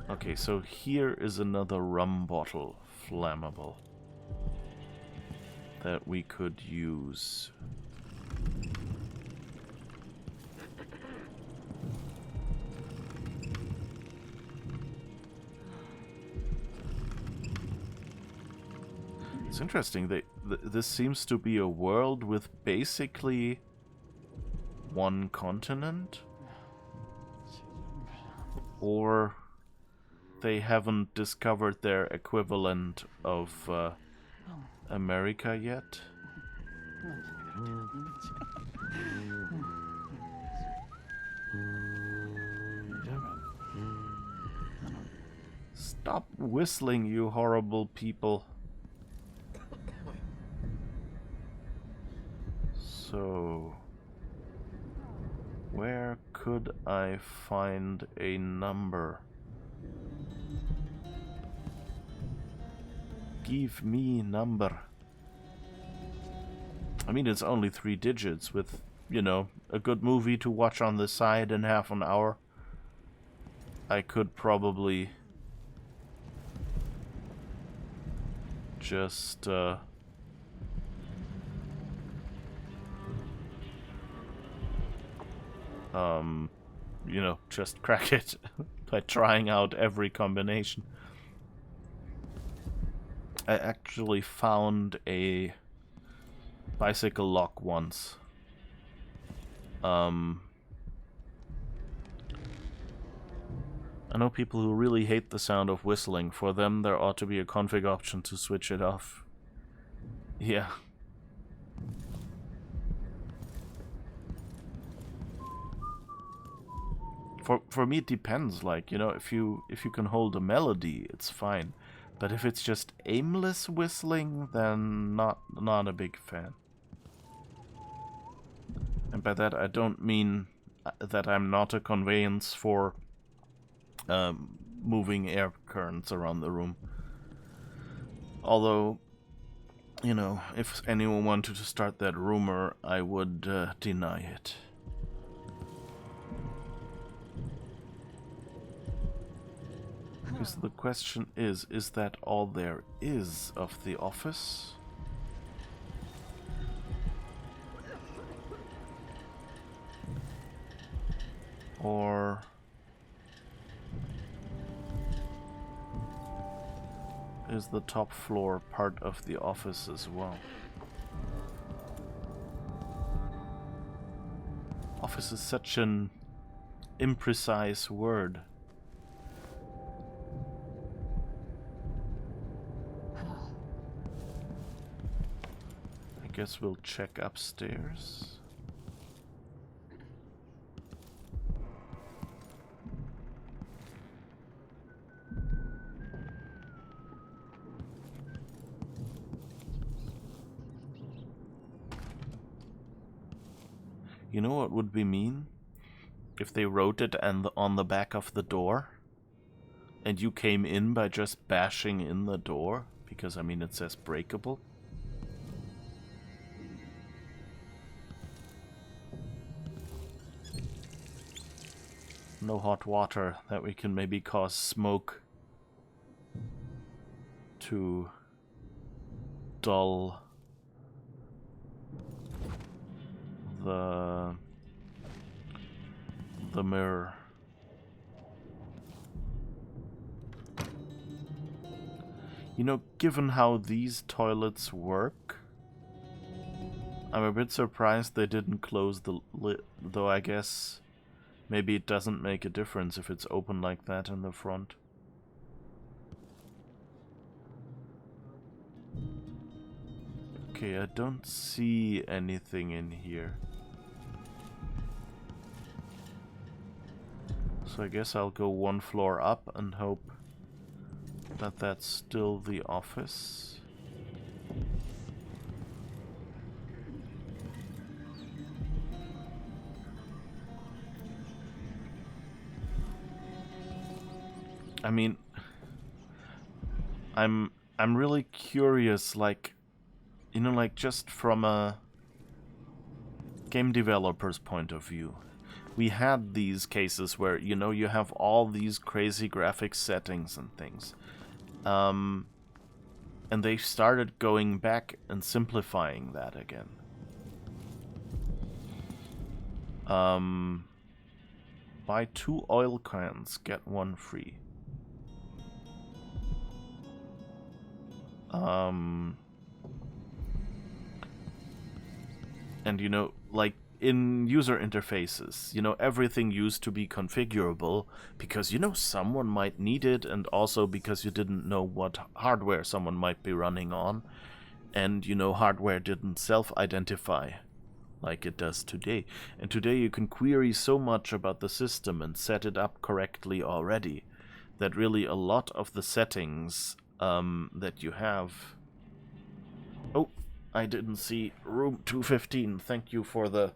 Okay, so here is another rum bottle, flammable, that we could use. It's interesting, this seems to be a world with basically one continent, or they haven't discovered their equivalent of America yet. Stop whistling, you horrible people. So, where could I find a number? Give me number. I mean, it's only 3 digits with, you know, a good movie to watch on the side in half an hour. I could probably just, you know, just crack it by trying out every combination. I actually found a bicycle lock once. I know people who really hate the sound of whistling. For them, there ought to be a config option to switch it off. Yeah. For me, it depends. Like, you know, if you can hold a melody, it's fine. But if it's just aimless whistling, then not a big fan. And by that, I don't mean that I'm not a conveyance for moving air currents around the room. Although, you know, if anyone wanted to start that rumor, I would deny it. Okay, so the question is that all there is of the office? Or is the top floor part of the office as well? Office is such an imprecise word. I guess we'll check upstairs. You know what would be mean? If they wrote it on the back of the door, and you came in by just bashing in the door, because I mean it says breakable. No hot water, that we can maybe cause smoke to dull the mirror. You know, given how these toilets work, I'm a bit surprised they didn't close the lid, though I guess maybe it doesn't make a difference if it's open like that in the front. Okay, I don't see anything in here. So I guess I'll go one floor up and hope that that's still the office. I mean, I'm really curious, like, you know, like just from a game developer's point of view. We had these cases where, you know, you have all these crazy graphics settings and things. And they started going back and simplifying that again. Buy 2 oil cans, get 1 free. And you know, like in user interfaces, you know, everything used to be configurable because, you know, someone might need it, and also because you didn't know what hardware someone might be running on. And, you know, hardware didn't self-identify like it does today. And today you can query so much about the system and set it up correctly already that really a lot of the settings that you have... Oh, I didn't see room 215. Thank you for the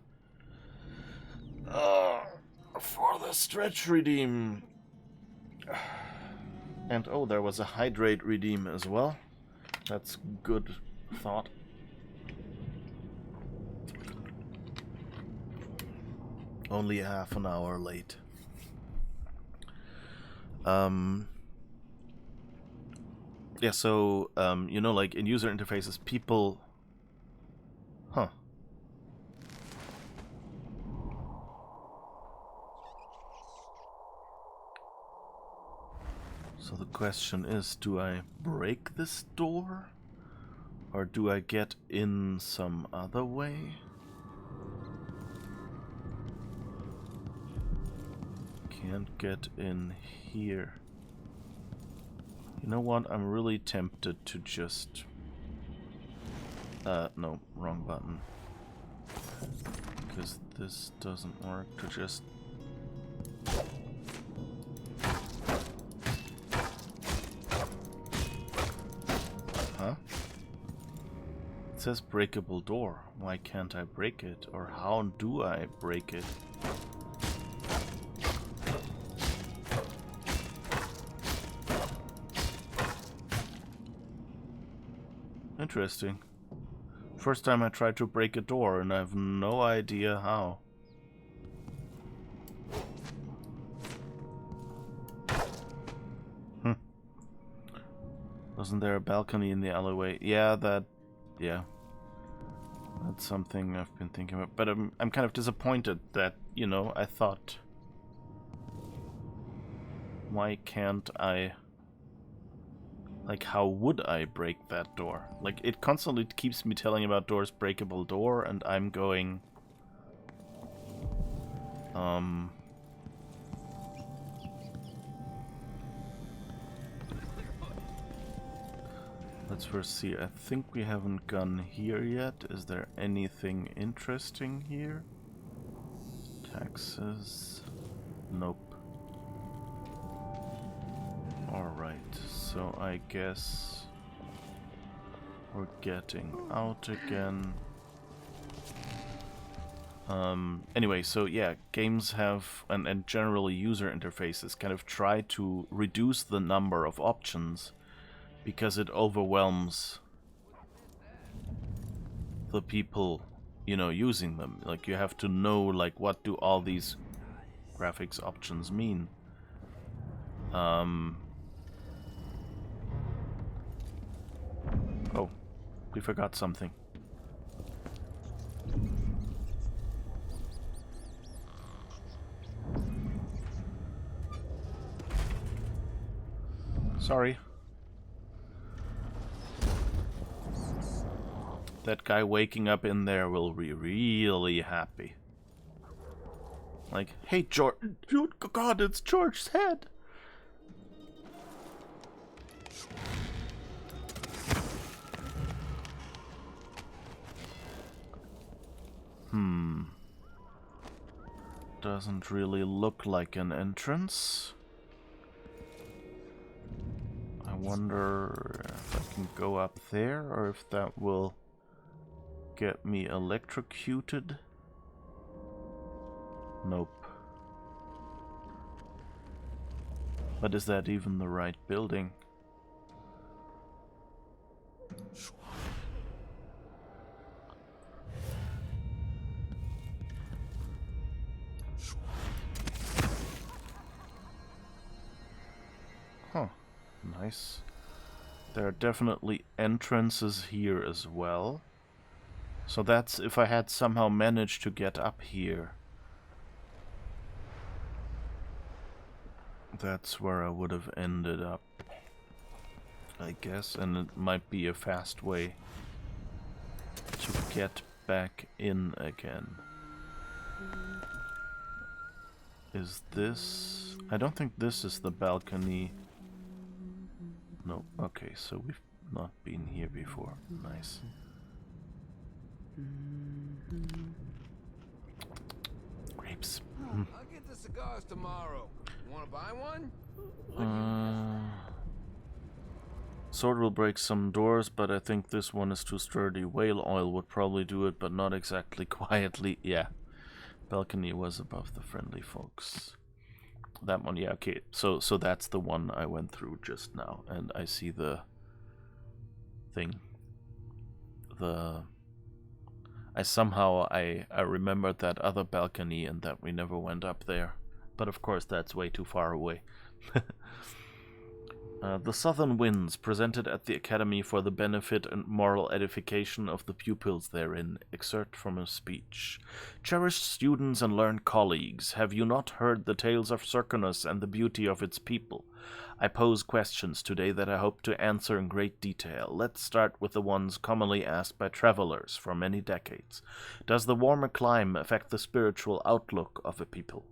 stretch redeem. And oh, there was a hydrate redeem as well. That's good thought. Only half an hour late. Yeah, so, you know, like in user interfaces, people... Huh. So the question is, do I break this door? Or do I get in some other way? Can't get in here. You know what? I'm really tempted to just... no, wrong button. Because this doesn't work, to just... Huh? It says breakable door. Why can't I break it? Or how do I break it? Interesting. First time I tried to break a door and I have no idea how. Wasn't there a balcony in the alleyway? Yeah, yeah. That's something I've been thinking about. But I'm kind of disappointed that, you know, I thought, why can't I, like, how would I break that door? Like, it constantly keeps me telling about doors, breakable door, and I'm going, let's first see. I think we haven't gone here yet. Is there anything interesting here? Taxes? Nope. Alright, so I guess we're getting out again. Anyway, so yeah, games have, and generally user interfaces kind of try to reduce the number of options because it overwhelms the people, you know, using them. Like, you have to know, like, what do all these graphics options mean? Oh, we forgot something. Sorry. That guy waking up in there will be really happy. Like, hey, George, dude, God, it's George's head. Doesn't really look like an entrance. I wonder if I can go up there or if that will get me electrocuted. Nope. But is that even the right building? Huh. Nice. There are definitely entrances here as well. So that's if I had somehow managed to get up here. That's where I would have ended up, I guess, and it might be a fast way to get back in again. Is this... I don't think this is the balcony. No, okay, so we've not been here before. Nice. Grapes. I'll get the cigars tomorrow. You want to buy one? Sword will break some doors, but I think this one is too sturdy. Whale oil would probably do it, but not exactly quietly. Yeah. Balcony was above the friendly folks. That one, yeah, okay. So that's the one I went through just now, and I see the thing. I remembered that other balcony and that we never went up there. But of course that's way too far away. The southern winds presented at the academy for the benefit and moral edification of the pupils therein. Excerpt from a speech. Cherished students and learned colleagues, have you not heard the tales of Circonus and the beauty of its people? I pose questions today that I hope to answer in great detail. Let's start with the ones commonly asked by travelers for many decades. Does the warmer climate affect the spiritual outlook of a people?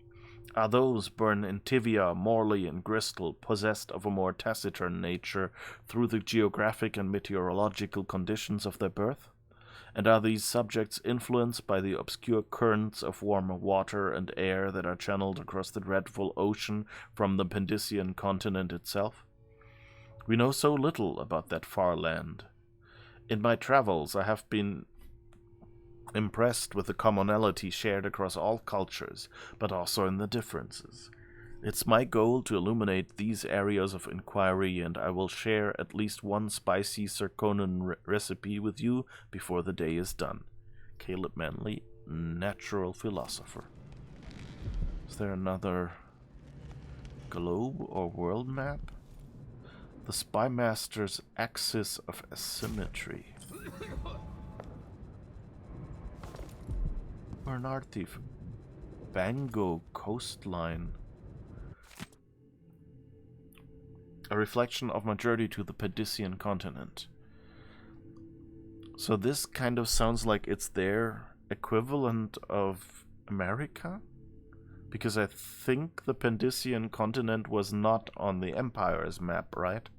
Are those born in Tivia, Morley, and Bristol possessed of a more taciturn nature through the geographic and meteorological conditions of their birth? And are these subjects influenced by the obscure currents of warmer water and air that are channeled across the dreadful ocean from the Pendician continent itself? We know so little about that far land. In my travels, I have been impressed with the commonality shared across all cultures, but also in the differences. It's my goal to illuminate these areas of inquiry, and I will share at least one spicy Circonan recipe with you before the day is done. Caleb Manley, natural philosopher. Is there another globe or world map? The Spymaster's Axis of Asymmetry. Or an art thief. Bango Coastline. A reflection of my journey to the Padician continent. So this kind of sounds like it's their equivalent of America? Because I think the Padician continent was not on the Empire's map, right?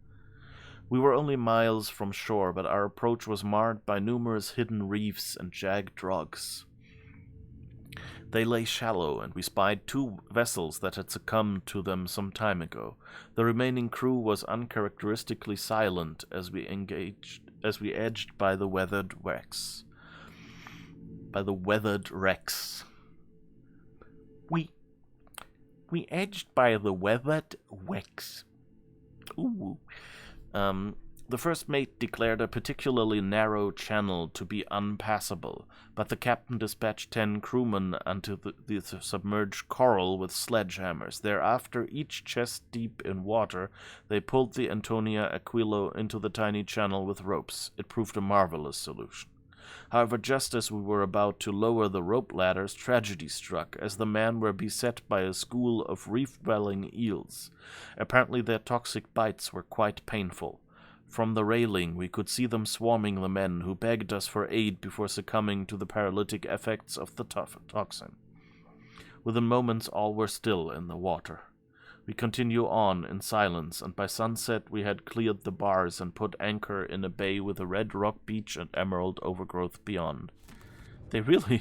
We were only miles from shore, but our approach was marred by numerous hidden reefs and jagged rocks. They lay shallow, and we spied 2 vessels that had succumbed to them some time ago. The remaining crew was uncharacteristically silent as we edged by the weathered wrecks. We edged by the weathered wrecks. Ooh. The first mate declared a particularly narrow channel to be unpassable, but the captain dispatched 10 crewmen onto the submerged coral with sledgehammers. Thereafter, each chest deep in water, they pulled the Antonia Aquilo into the tiny channel with ropes. It proved a marvelous solution. However, just as we were about to lower the rope ladders, tragedy struck, as the men were beset by a school of reef-dwelling eels. Apparently their toxic bites were quite painful. From the railing, we could see them swarming the men, who begged us for aid before succumbing to the paralytic effects of the toxin. Within moments, all were still in the water. We continue on in silence, and by sunset we had cleared the bars and put anchor in a bay with a red rock beach and emerald overgrowth beyond. A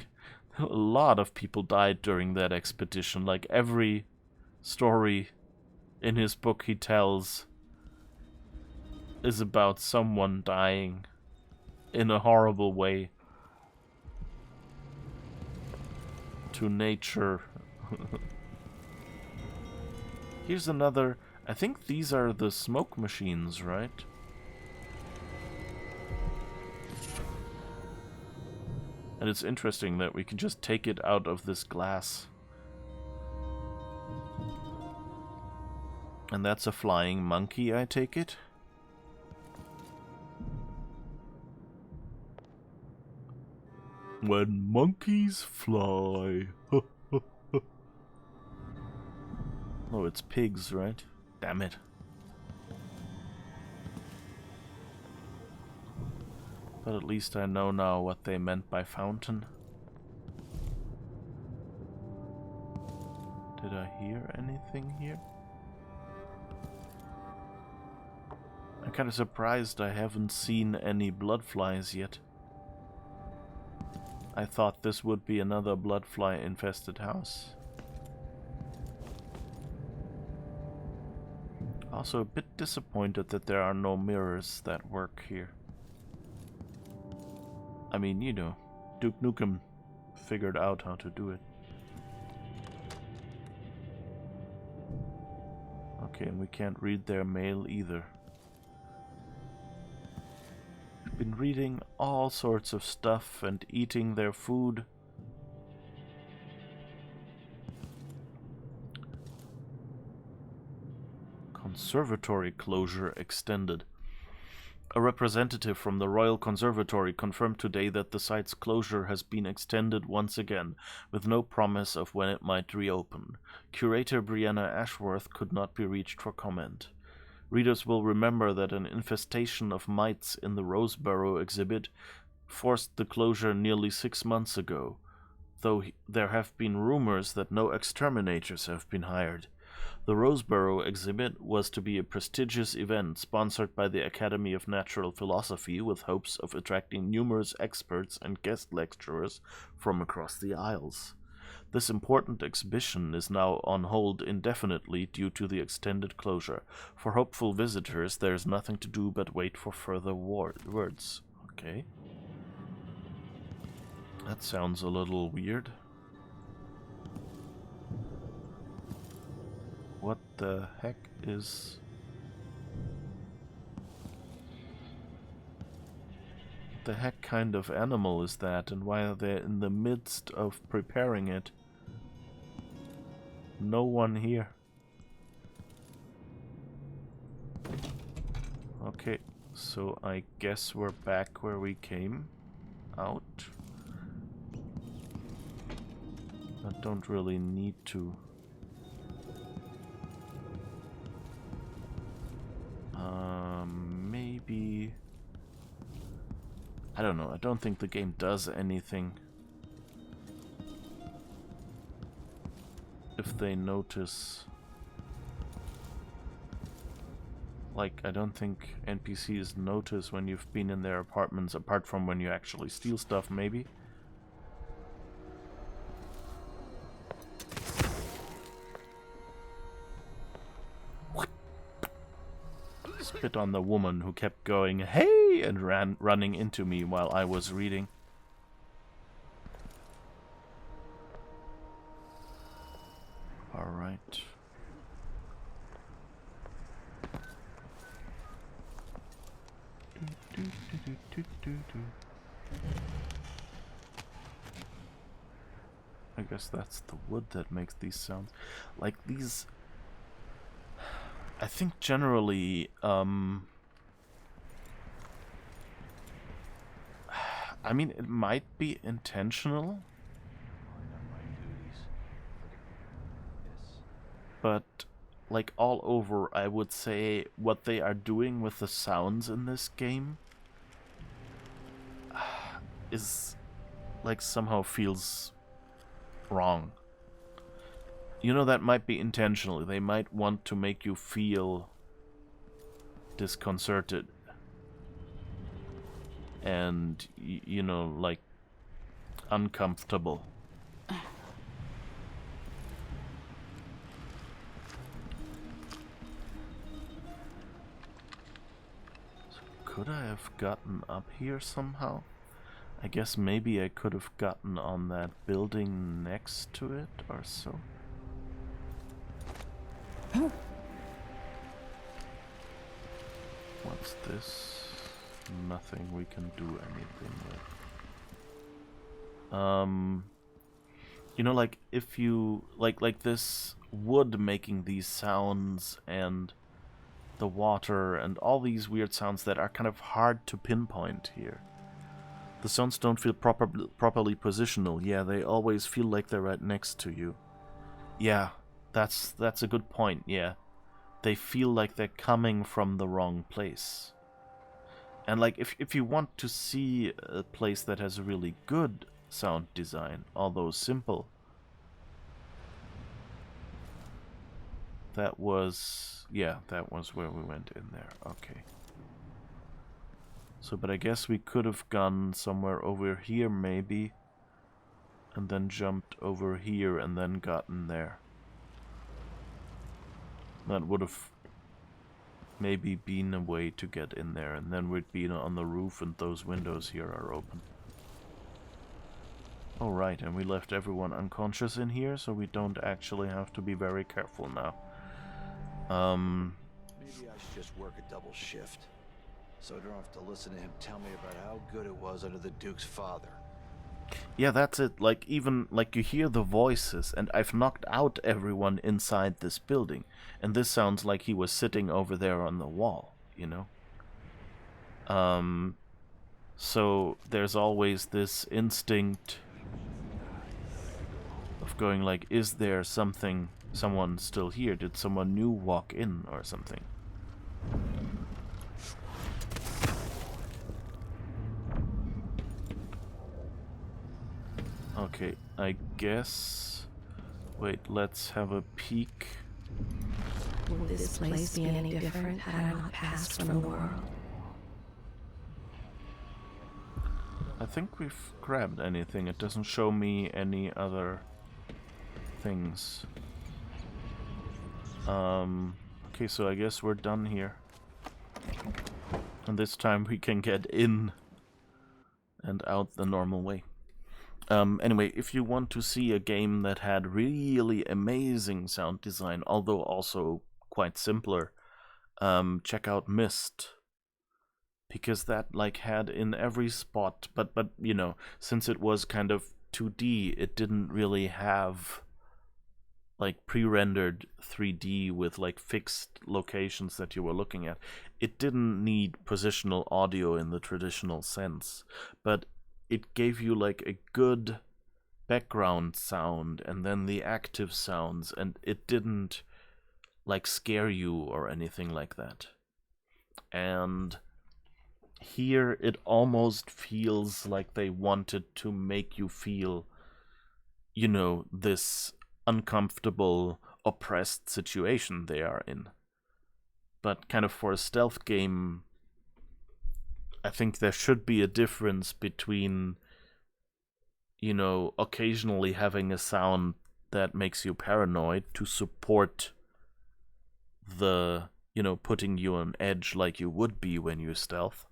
lot of people died during that expedition. Like every story in his book he tells is about someone dying in a horrible way to nature. Here's another. I think these are the smoke machines, right? And it's interesting that we can just take it out of this glass. And that's a flying monkey, I take it? When monkeys fly. Oh, it's pigs, right? Damn it. But at least I know now what they meant by fountain. Did I hear anything here? I'm kind of surprised I haven't seen any bloodflies yet. I thought this would be another bloodfly infested house. Also a bit disappointed that there are no mirrors that work here. I mean, you know, Duke Nukem figured out how to do it. Okay, and we can't read their mail either. We've been reading all sorts of stuff and eating their food. Conservatory closure extended. A representative from the Royal Conservatory confirmed today that the site's closure has been extended once again, with no promise of when it might reopen. Curator Brianna Ashworth could not be reached for comment. Readers will remember that an infestation of mites in the Roseboro exhibit forced the closure nearly 6 months ago, though there have been rumors that no exterminators have been hired. The Roseboro exhibit was to be a prestigious event sponsored by the Academy of Natural Philosophy, with hopes of attracting numerous experts and guest lecturers from across the aisles. This important exhibition is now on hold indefinitely due to the extended closure. For hopeful visitors, there is nothing to do but wait for further words. Okay. That sounds a little weird. What the heck is... What the heck kind of animal is that, and why are they in the midst of preparing it? No one here. So I guess we're back where we came out. I don't really need to. Maybe... I don't know, I don't think the game does anything if they notice. Like, I don't think NPCs notice when you've been in their apartments, apart from when you actually steal stuff, maybe. Spit on the woman who kept going, "Hey!" and running into me while I was reading. Alright. I guess that's the wood that makes these sounds. Like these... I think generally, I mean, it might be intentional, but like all over, I would say what they are doing with the sounds in this game is like somehow feels wrong. You know, that might be intentional. They might want to make you feel disconcerted. And, you know, like, uncomfortable. So could I have gotten up here somehow? I guess maybe I could have gotten on that building next to it or so. What's this? Nothing we can do anything with. You know, like if you like this wood making these sounds and the water and all these weird sounds that are kind of hard to pinpoint here. The sounds don't feel properly positional. Yeah, they always feel like they're right next to you. Yeah, that's a good point. Yeah, they feel like they're coming from the wrong place. And like if you want to see a place that has a really good sound design, although simple, that was where we went in there. Okay. So, but I guess we could have gone somewhere over here maybe, and then jumped over here and then gotten there. That would have maybe been a way to get in there, and then we'd be on the roof and those windows here are open. Alright, and we left everyone unconscious in here, so we don't actually have to be very careful now. Maybe I should just work a double shift, so I don't have to listen to him tell me about how good it was under the Duke's father. Yeah, that's it. Like, even, like, you hear the voices, and I've knocked out everyone inside this building, and this sounds like he was sitting over there on the wall, you know? So there's always this instinct of going like, is there someone still here? Did someone new walk in or something? Okay, I guess... Wait, let's have a peek. Would this place be any different had I not passed from the world? I think we've grabbed anything. It doesn't show me any other things. Okay, so I guess we're done here. And this time we can get in and out the normal way. Anyway, if you want to see a game that had really amazing sound design, although also quite simpler, check out Myst. Because that like had in every spot, but you know, since it was kind of 2D, it didn't really have like pre-rendered 3D with like fixed locations that you were looking at. It didn't need positional audio in the traditional sense, but it gave you like a good background sound and then the active sounds, and it didn't like scare you or anything like that. And here it almost feels like they wanted to make you feel, you know, this uncomfortable, oppressed situation they are in. But kind of for a stealth game, I think there should be a difference between, you know, occasionally having a sound that makes you paranoid to support the, you know, putting you on edge like you would be when you stealth.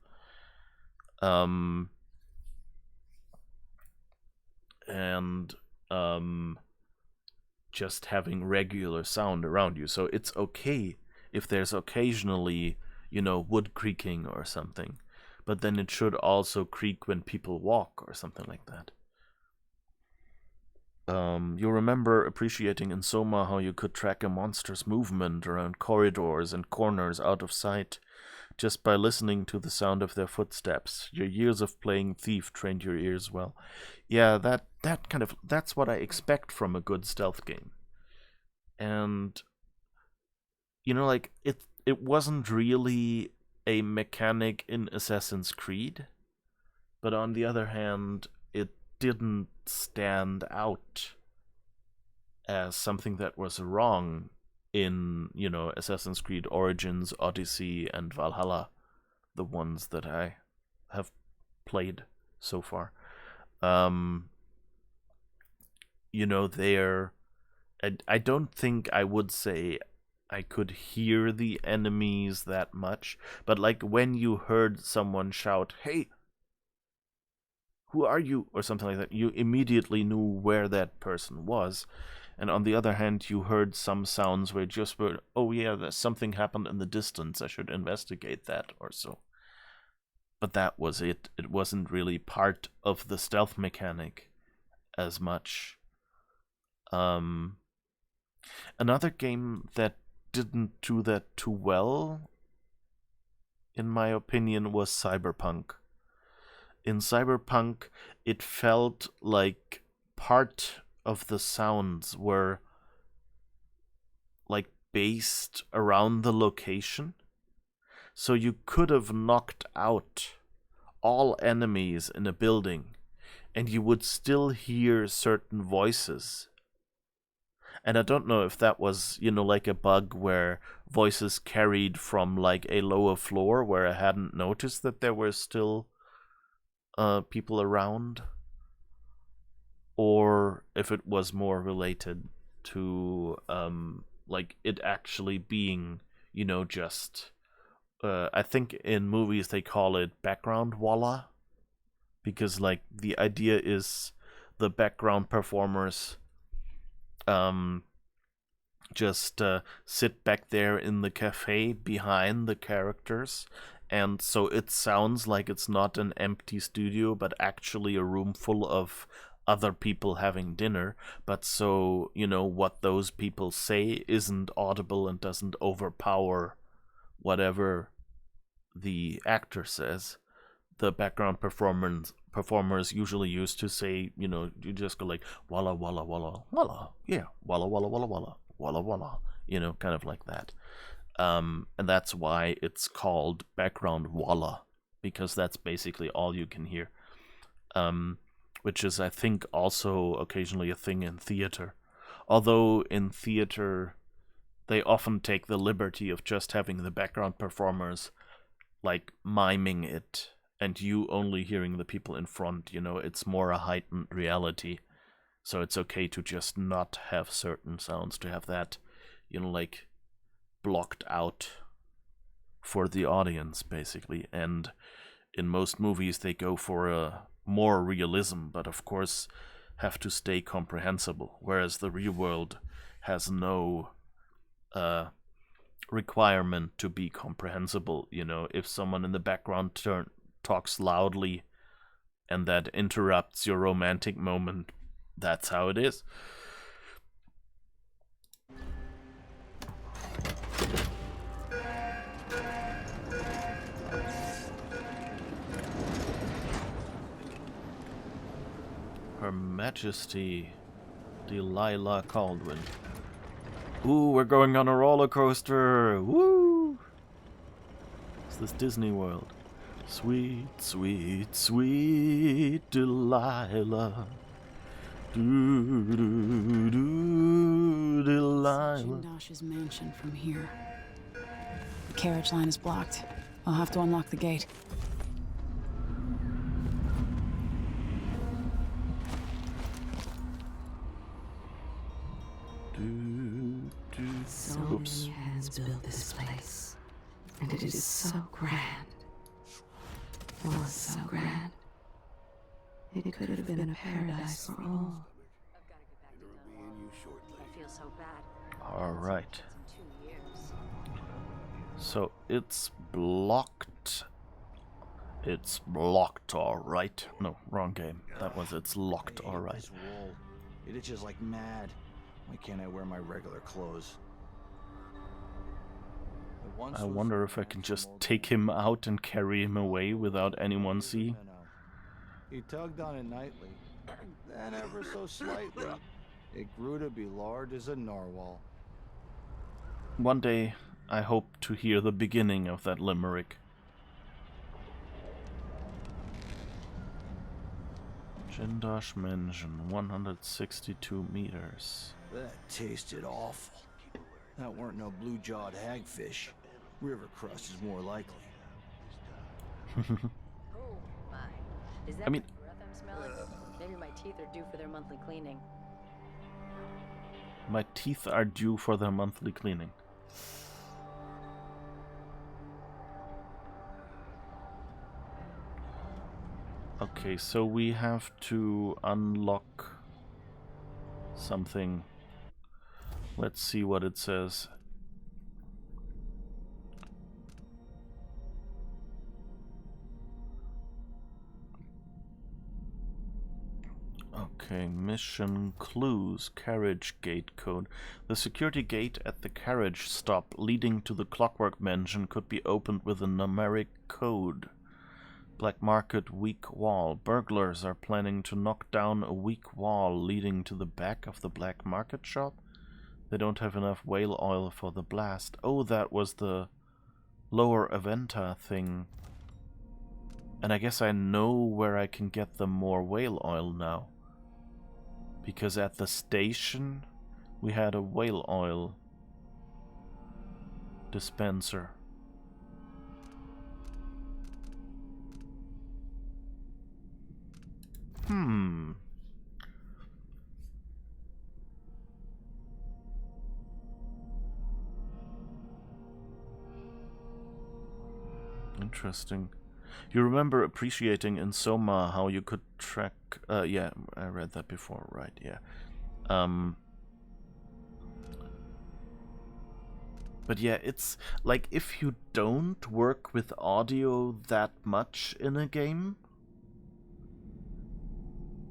Just having regular sound around you. So it's okay if there's occasionally, you know, wood creaking or something. But then it should also creak when people walk or something like that. You'll remember appreciating in Soma how you could track a monster's movement around corridors and corners out of sight just by listening to the sound of their footsteps. Your years of playing Thief trained your ears well. Yeah, that's what I expect from a good stealth game. And you know, like it wasn't really a mechanic in Assassin's Creed, but on the other hand, it didn't stand out as something that was wrong in, you know, Assassin's Creed Origins, Odyssey, and Valhalla, the ones that I have played so far. You know, I don't think I would say I could hear the enemies that much, but like when you heard someone shout, "Hey, who are you?" or something like that, you immediately knew where that person was. And on the other hand, you heard some sounds where just were, oh yeah, there's something happened in the distance, I should investigate that or so. But that was it. It wasn't really part of the stealth mechanic as much. Another game that didn't do that too well, in my opinion, was Cyberpunk. In Cyberpunk, it felt like part of the sounds were like based around the location. So you could have knocked out all enemies in a building and you would still hear certain voices. And I don't know if that was, you know, like a bug where voices carried from like a lower floor where I hadn't noticed that there were still people around, or if it was more related to like it actually being, you know, just I think in movies they call it background walla, because like the idea is the background performers just sit back there in the cafe behind the characters, and so it sounds like it's not an empty studio but actually a room full of other people having dinner, but so, you know, what those people say isn't audible and doesn't overpower whatever the actor says. The background performers usually used to say, you know, you just go like walla walla walla walla, yeah, walla walla walla walla walla walla, you know, kind of like that. And that's why it's called background walla, because that's basically all you can hear. Which is, I think, also occasionally a thing in theater. Although in theater, they often take the liberty of just having the background performers like miming it, and you only hearing the people in front. You know, it's more a heightened reality. So it's okay to just not have certain sounds, to have that, you know, like blocked out for the audience, basically. And in most movies, they go for a more realism, but of course have to stay comprehensible, whereas the real world has no requirement to be comprehensible. You know, if someone in the background talks loudly and that interrupts your romantic moment, that's how it is. Majesty. Delilah Caldwin. Ooh, we're going on a roller coaster! Woo! It's this Disney World. Sweet, sweet, sweet Delilah. Do, do, do, Delilah. Jindosh's mansion from here. The carriage line is blocked. I'll have to unlock the gate. So many hands built this place, and it is so grand. It was so grand. It could have been a paradise for all. I feel so bad. Alright. So it's blocked. It's blocked, alright. No, wrong game. That was it's locked, alright. This wool. It itches like mad. Why can't I wear my regular clothes? I wonder if I can just take him out and carry him away without anyone seeing. He tugged on it nightly, then ever so slightly, it grew to be large as a narwhal. One day, I hope to hear the beginning of that limerick. Jindosh Mansion, 162 meters. That tasted awful. That weren't no blue-jawed hagfish. River crust is more likely. Oh my. Is that I mean, the breath I'm smelling? Maybe my teeth are due for their monthly cleaning. my teeth are due for their monthly cleaning. Okay, so we have to unlock something. Let's see what it says. Okay, mission clues, carriage gate code. The security gate at the carriage stop leading to the Clockwork Mansion could be opened with a numeric code. Black market weak wall. Burglars are planning to knock down a weak wall leading to the back of the black market shop. They don't have enough whale oil for the blast. Oh, that was the lower Aventa thing. And I guess I know where I can get the more whale oil now. Because at the station we had a whale oil dispenser. Interesting. You remember appreciating in Soma how you could track... yeah, I read that before, right, yeah. But yeah, it's like if you don't work with audio that much in a game,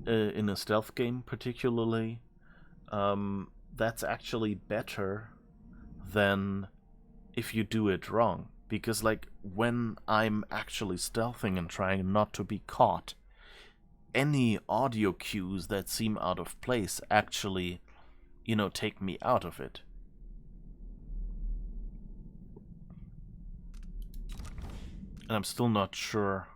in a stealth game particularly, that's actually better than if you do it wrong. Because, like, when I'm actually stealthing and trying not to be caught, any audio cues that seem out of place actually, you know, take me out of it. And I'm still not sure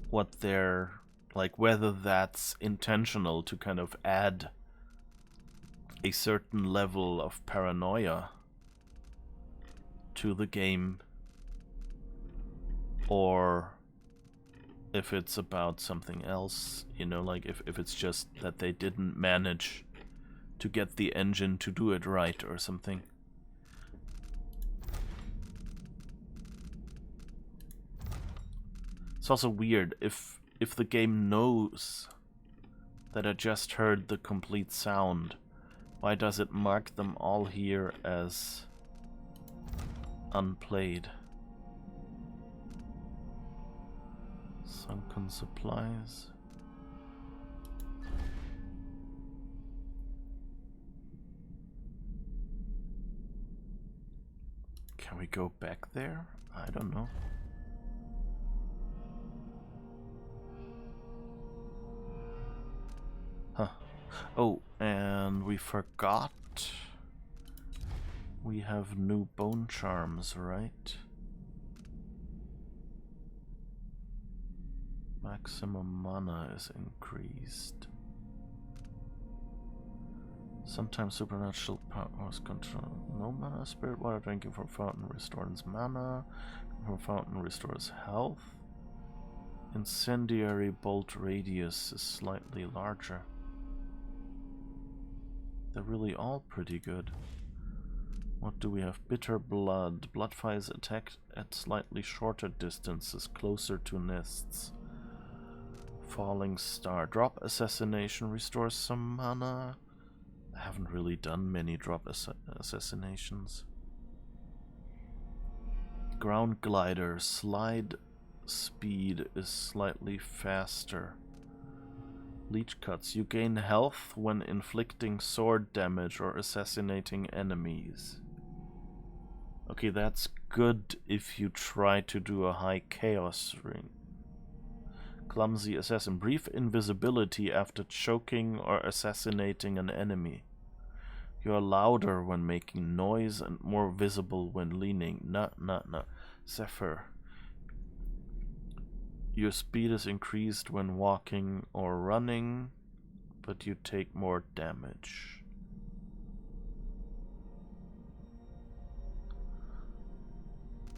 what they're, like, whether that's intentional to kind of add a certain level of paranoia to the game, or if it's about something else, you know, like if it's just that they didn't manage to get the engine to do it right or something. It's also weird if the game knows that I just heard the complete sound, why does it mark them all here as unplayed? Sunken supplies. Can we go back there? I don't know. Oh, and we forgot. We have new bone charms, right? Maximum mana is increased. Sometimes supernatural powers control. No mana. Spirit water drinking from fountain restores mana. From fountain restores health. Incendiary bolt radius is slightly larger. They're really all pretty good. What do we have? Bitter blood. Blood fires attack at slightly shorter distances, closer to nests. Falling star. Drop assassination restores some mana. I haven't really done many drop assassinations. Ground glider. Slide speed is slightly faster. Leech cuts. You gain health when inflicting sword damage or assassinating enemies. Okay, that's good if you try to do a high chaos ring. Clumsy assassin. Brief invisibility after choking or assassinating an enemy. You are louder when making noise and more visible when leaning. No. Zephyr. Your speed is increased when walking or running, but you take more damage.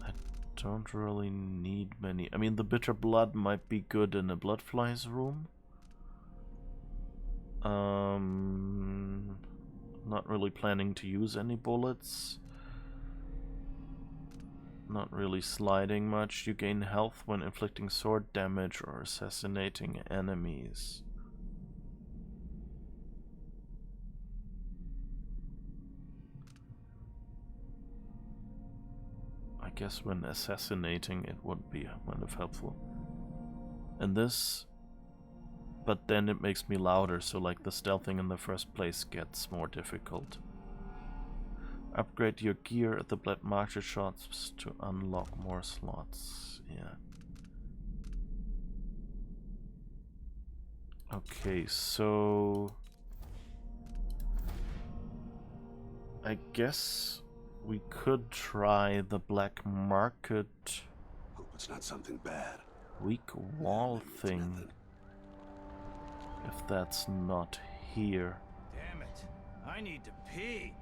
I don't really need many. I mean, the bitter blood might be good in a bloodfly's room. Not really planning to use any bullets. Not really sliding much. You gain health when inflicting sword damage or assassinating enemies. I guess when assassinating it would be kind of helpful. And this, but then it makes me louder, so like the stealthing in the first place gets more difficult. Upgrade your gear at the black market shops to unlock more slots. Yeah. Okay, so I guess we could try the black market. Hope it's not something bad. Weak wall thing. If that's not here. Damn it. I need to pee.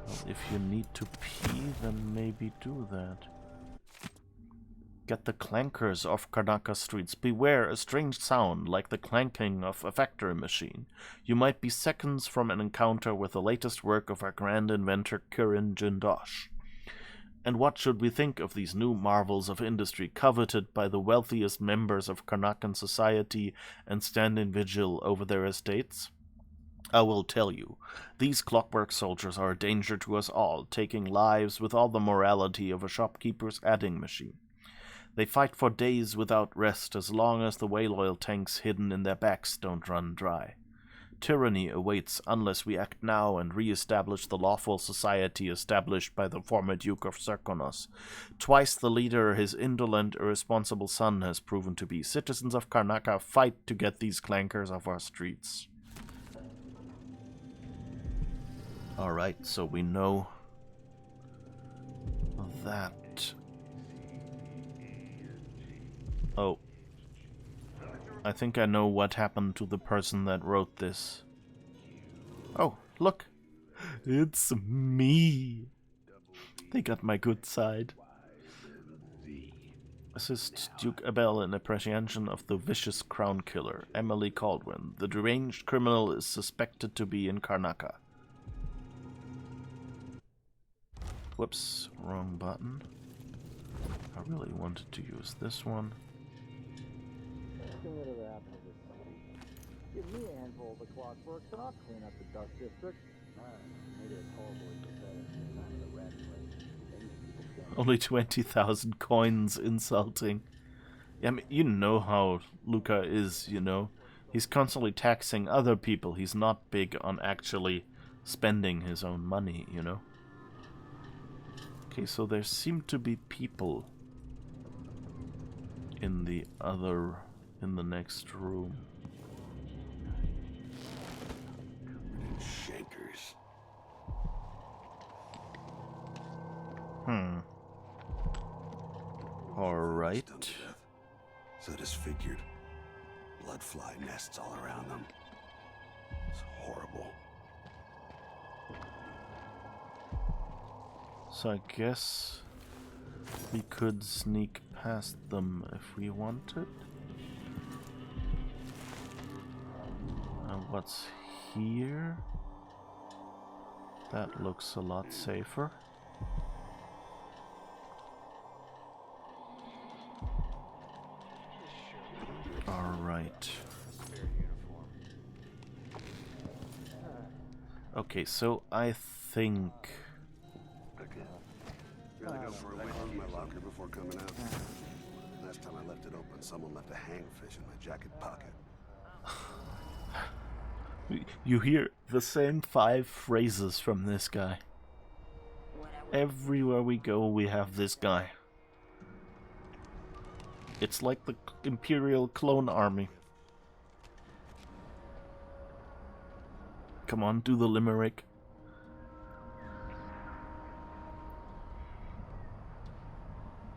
Well, if you need to pee, then maybe do that. Get the clankers off Karnaca streets. Beware a strange sound, like the clanking of a factory machine. You might be seconds from an encounter with the latest work of our grand inventor Kirin Jindosh. And what should we think of these new marvels of industry coveted by the wealthiest members of Karnacan society and standing vigil over their estates? I will tell you, these clockwork soldiers are a danger to us all, taking lives with all the morality of a shopkeeper's adding machine. They fight for days without rest as long as the whale oil tanks hidden in their backs don't run dry. Tyranny awaits unless we act now and re-establish the lawful society established by the former Duke of Serkonos. Twice the leader his indolent, irresponsible son has proven to be. Citizens of Karnaca, fight to get these clankers off our streets. Alright, so we know that. Oh. I think I know what happened to the person that wrote this. Oh, look. It's me. They got my good side. Assist Duke Abel in apprehension of the vicious crown killer, Emily Caldwin. The deranged criminal is suspected to be in Karnaca. Whoops, wrong button. I really wanted to use this one. Give me a handful of the clockworks and I'll clean up the dust district. Maybe it's horribly pathetic. The rat place. Only 20,000 coins, insulting. I mean, you know how Luca is, you know. He's constantly taxing other people. He's not big on actually spending his own money, you know. Okay, so there seem to be people in the next room. right. Stoned to death. So disfigured. Blood fly nests all around them. It's horrible. So I guess we could sneak past them if we wanted. And what's here? That looks a lot safer. Alright. Okay, so I think... Gotta go for a wait in my locker before coming out. Last time I left it open, someone left a hangfish in my jacket pocket. You hear the same 5 phrases from this guy. Everywhere we go, we have this guy. It's like the Imperial clone army. Come on, do the limerick.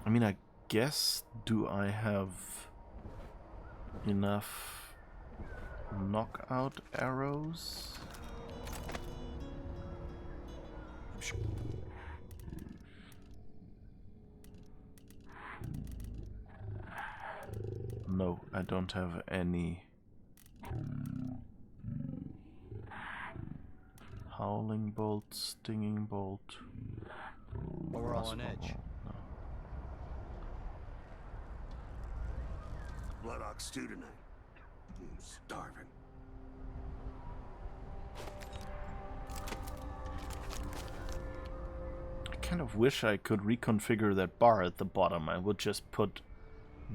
I mean, I guess, do I have enough knockout arrows? No, I don't have any. Howling bolt, stinging bolt. We're all on edge. No. Blood ox stew tonight. I'm starving. I kind of wish I could reconfigure that bar at the bottom. I would just put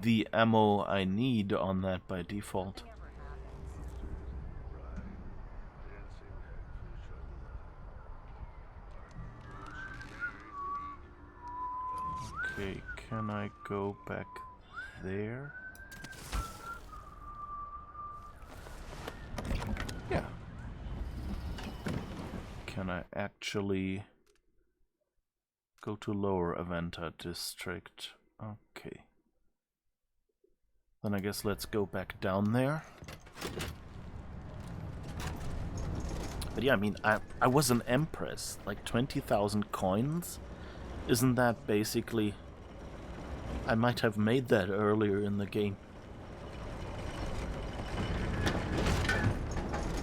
the ammo I need on that by default. Okay, can I go back there? Yeah. Can I actually go to Lower Aventa district? Okay. Then I guess let's go back down there. But yeah, I mean, I was an empress. Like 20,000 coins? Isn't that basically... I might have made that earlier in the game.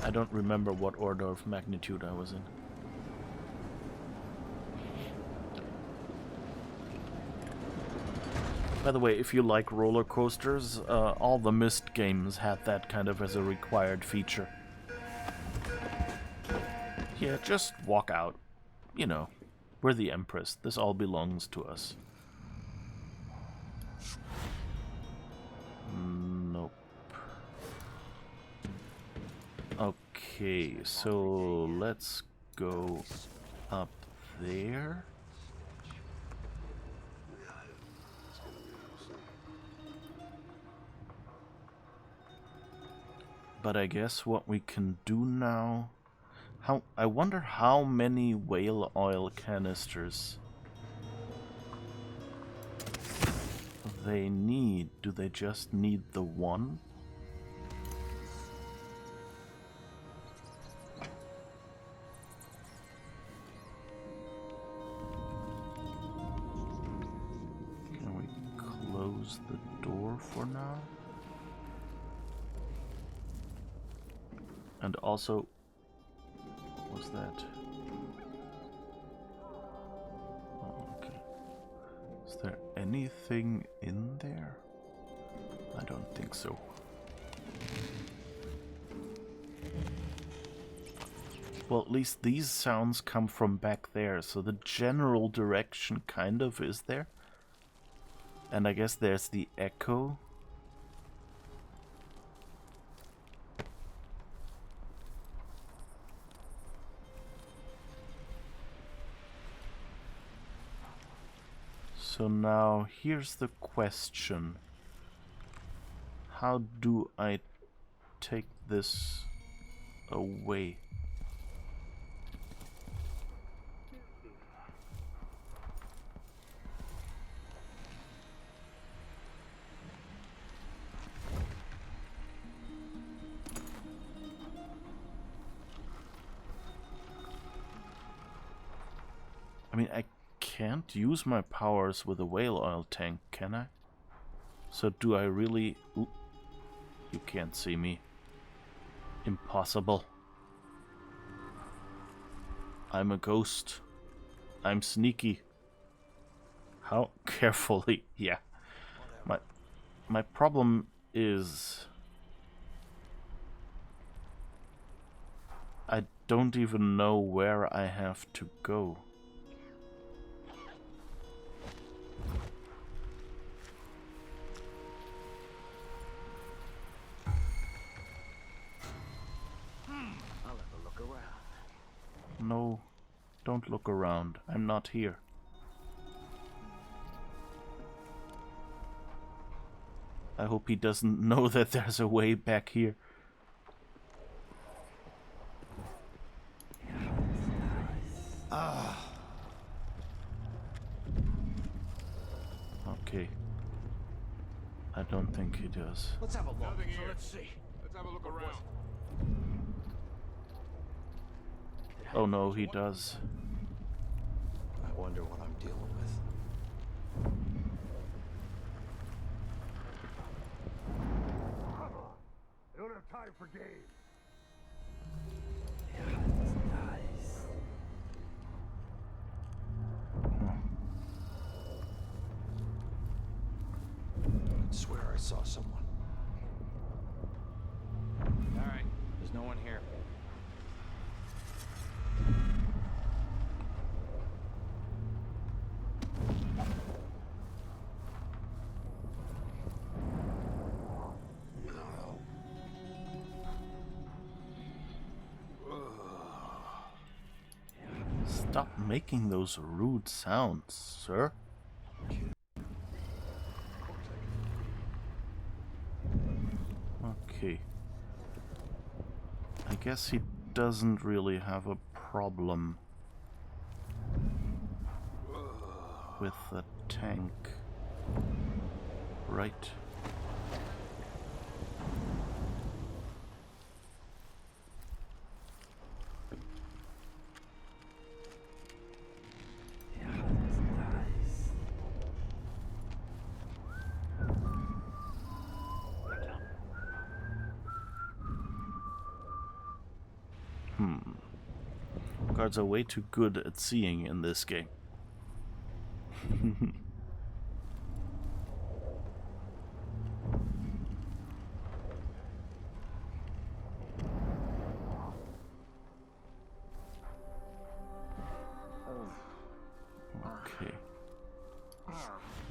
I don't remember what order of magnitude I was in. By the way, if you like roller coasters, all the Myst games had that kind of as a required feature. Yeah, just walk out. You know, we're the Empress. This all belongs to us. Nope. Okay, so let's go up there. But I guess what we can do now... I wonder how many whale oil canisters they need. Do they just need the one? Can we close the door for now? And also, what was that? Oh, okay. Is there anything in there? I don't think so. Well, at least these sounds come from back there, so the general direction kind of is there. And I guess there's the echo. So now, here's the question. How do I take this away? mean, I can't use my powers with a whale oil tank, can I? So do I really... Ooh, you can't see me. Impossible. I'm a ghost. I'm sneaky. How carefully? Yeah. My problem is... I don't even know where I have to go. I'll have a look around. No, don't look around. I'm not here. I hope he doesn't know that there's a way back here. Okay. I don't think he does. Let's have a look. Nothing So here. let's see. Let's have a look around. Oh no, he does. I wonder what I'm dealing with. I don't have time for games. I swear I saw someone. All right, there's no one here. Stop making those rude sounds, sir. Okay. I guess he doesn't really have a problem with the tank. Right. Guards are way too good at seeing in this game. Okay.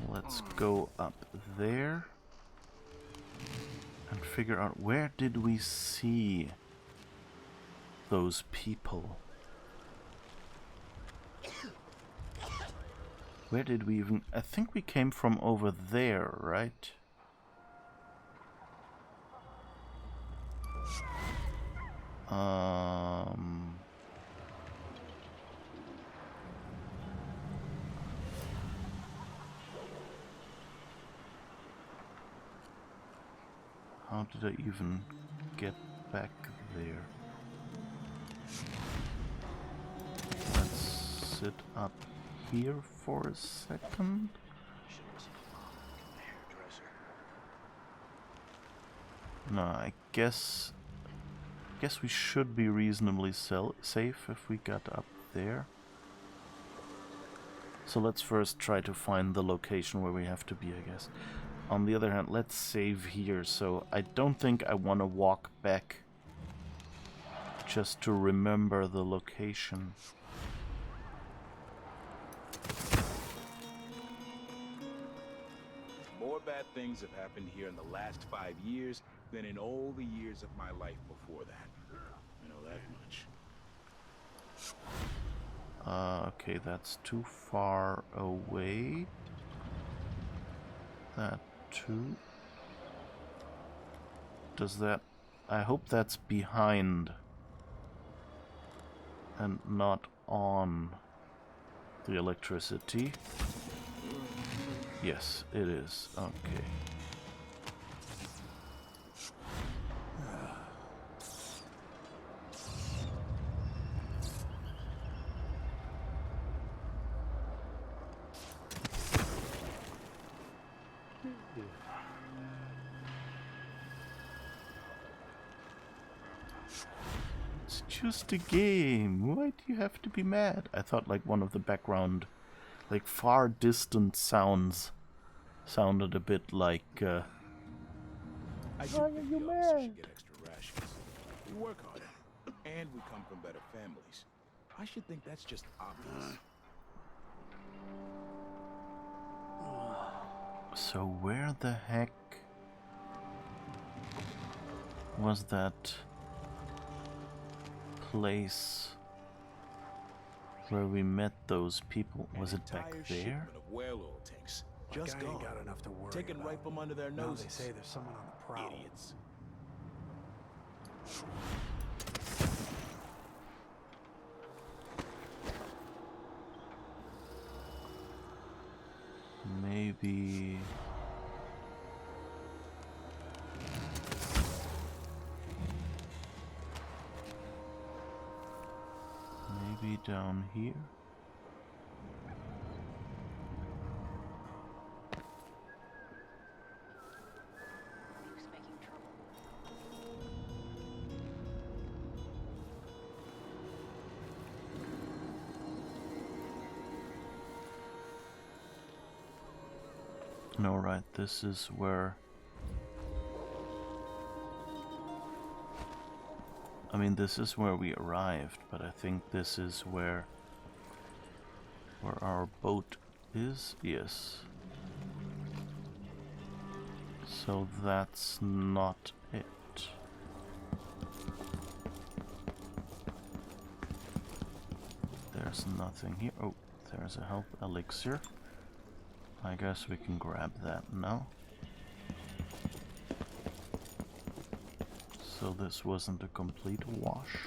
Let's go up there and figure out where did we see those people? Where did we even... I think we came from over there, right? How did I even get back there? Let's sit up here for a second. No, I guess we should be reasonably safe if we got up there. So let's first try to find the location where we have to be, I guess. On the other hand, let's save here, so I don't think I want to walk back just to remember the location. More bad things have happened here in the last 5 years than in all the years of my life before that. I know that much. Okay, that's too far away. That too. Does that... I hope that's behind and not on the electricity. Yes, it is. Okay. just a game. Why do you have to be mad? I thought like one of the background, like far distant sounds sounded a bit like, I do think the officers should get extra rations. We work harder, and we come from better families. I should think that's just obvious. So where the heck was that place where we met those people? Was it back there? Of whale oil tanks. Just Like I ain't gone. got enough to worry Taken about. right from under their Now noses. they say there's someone on the prowl. Idiots. Maybe... Maybe down here? No, right, this is where... I mean, this is where we arrived, but I think this is where our boat is? Yes. So that's not it. There's nothing here. Oh, there's a health elixir. I guess we can grab that now. So this wasn't a complete wash.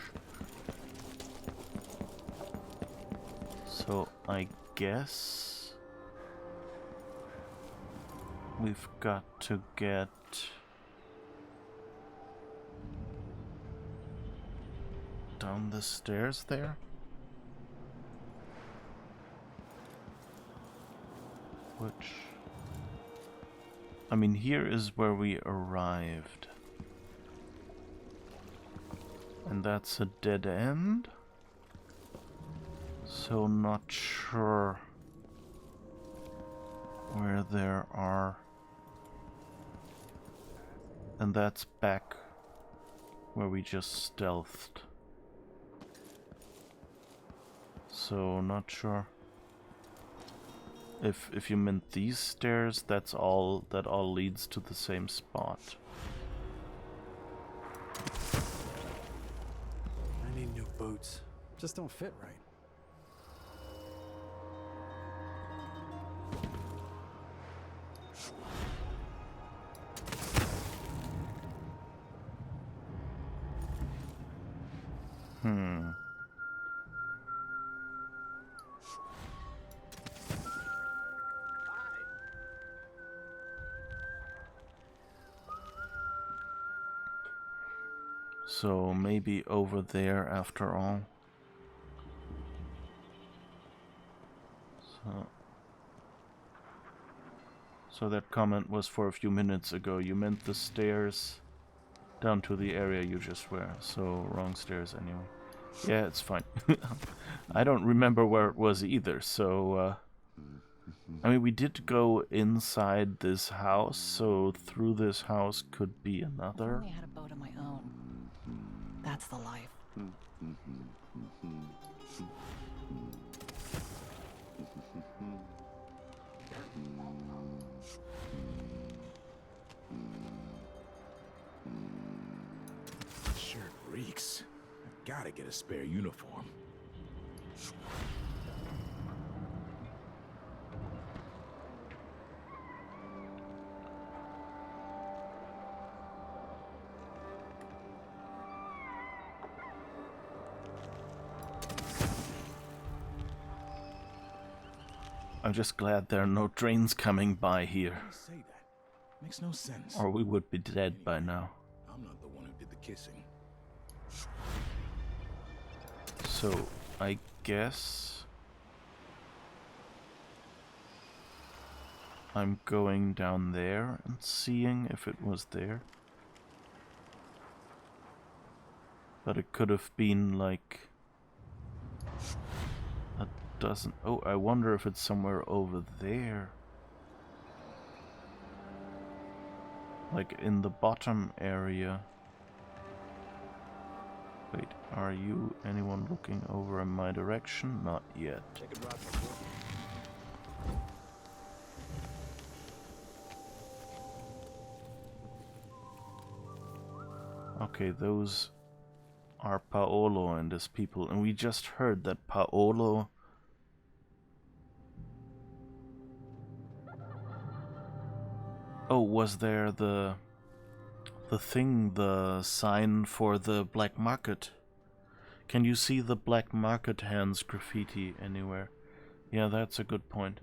So I guess we've got to get down the stairs there. Which, I mean, here is where we arrived. And that's a dead end. So not sure where there are. And that's back where we just stealthed. So not sure. If you meant these stairs, that all leads to the same spot. I need new boots. Just don't fit right. So maybe over there after all. So that comment was for a few minutes ago. You meant the stairs down to the area you just were. So wrong stairs anyway. Yeah, it's fine. I don't remember where it was either. So I mean, we did go inside this house, so through this house could be another. I only had a boat of my own. That's the life. Shirt reeks. I gotta get a spare uniform. I'm just glad there are no trains coming by here. Say that. Makes no sense. Or we would be dead by now. I'm not the one who did the kissing. So, I guess I'm going down there and seeing if it was there. But it could have been like a dozen. Oh, I wonder if it's somewhere over there. Like in the bottom area. Wait, are you anyone looking over in my direction? Not yet. Okay, those are Paolo and his people, and we just heard that Paolo was there the thing, the sign for the black market? Can you see the black market hands graffiti anywhere? Yeah, that's a good point.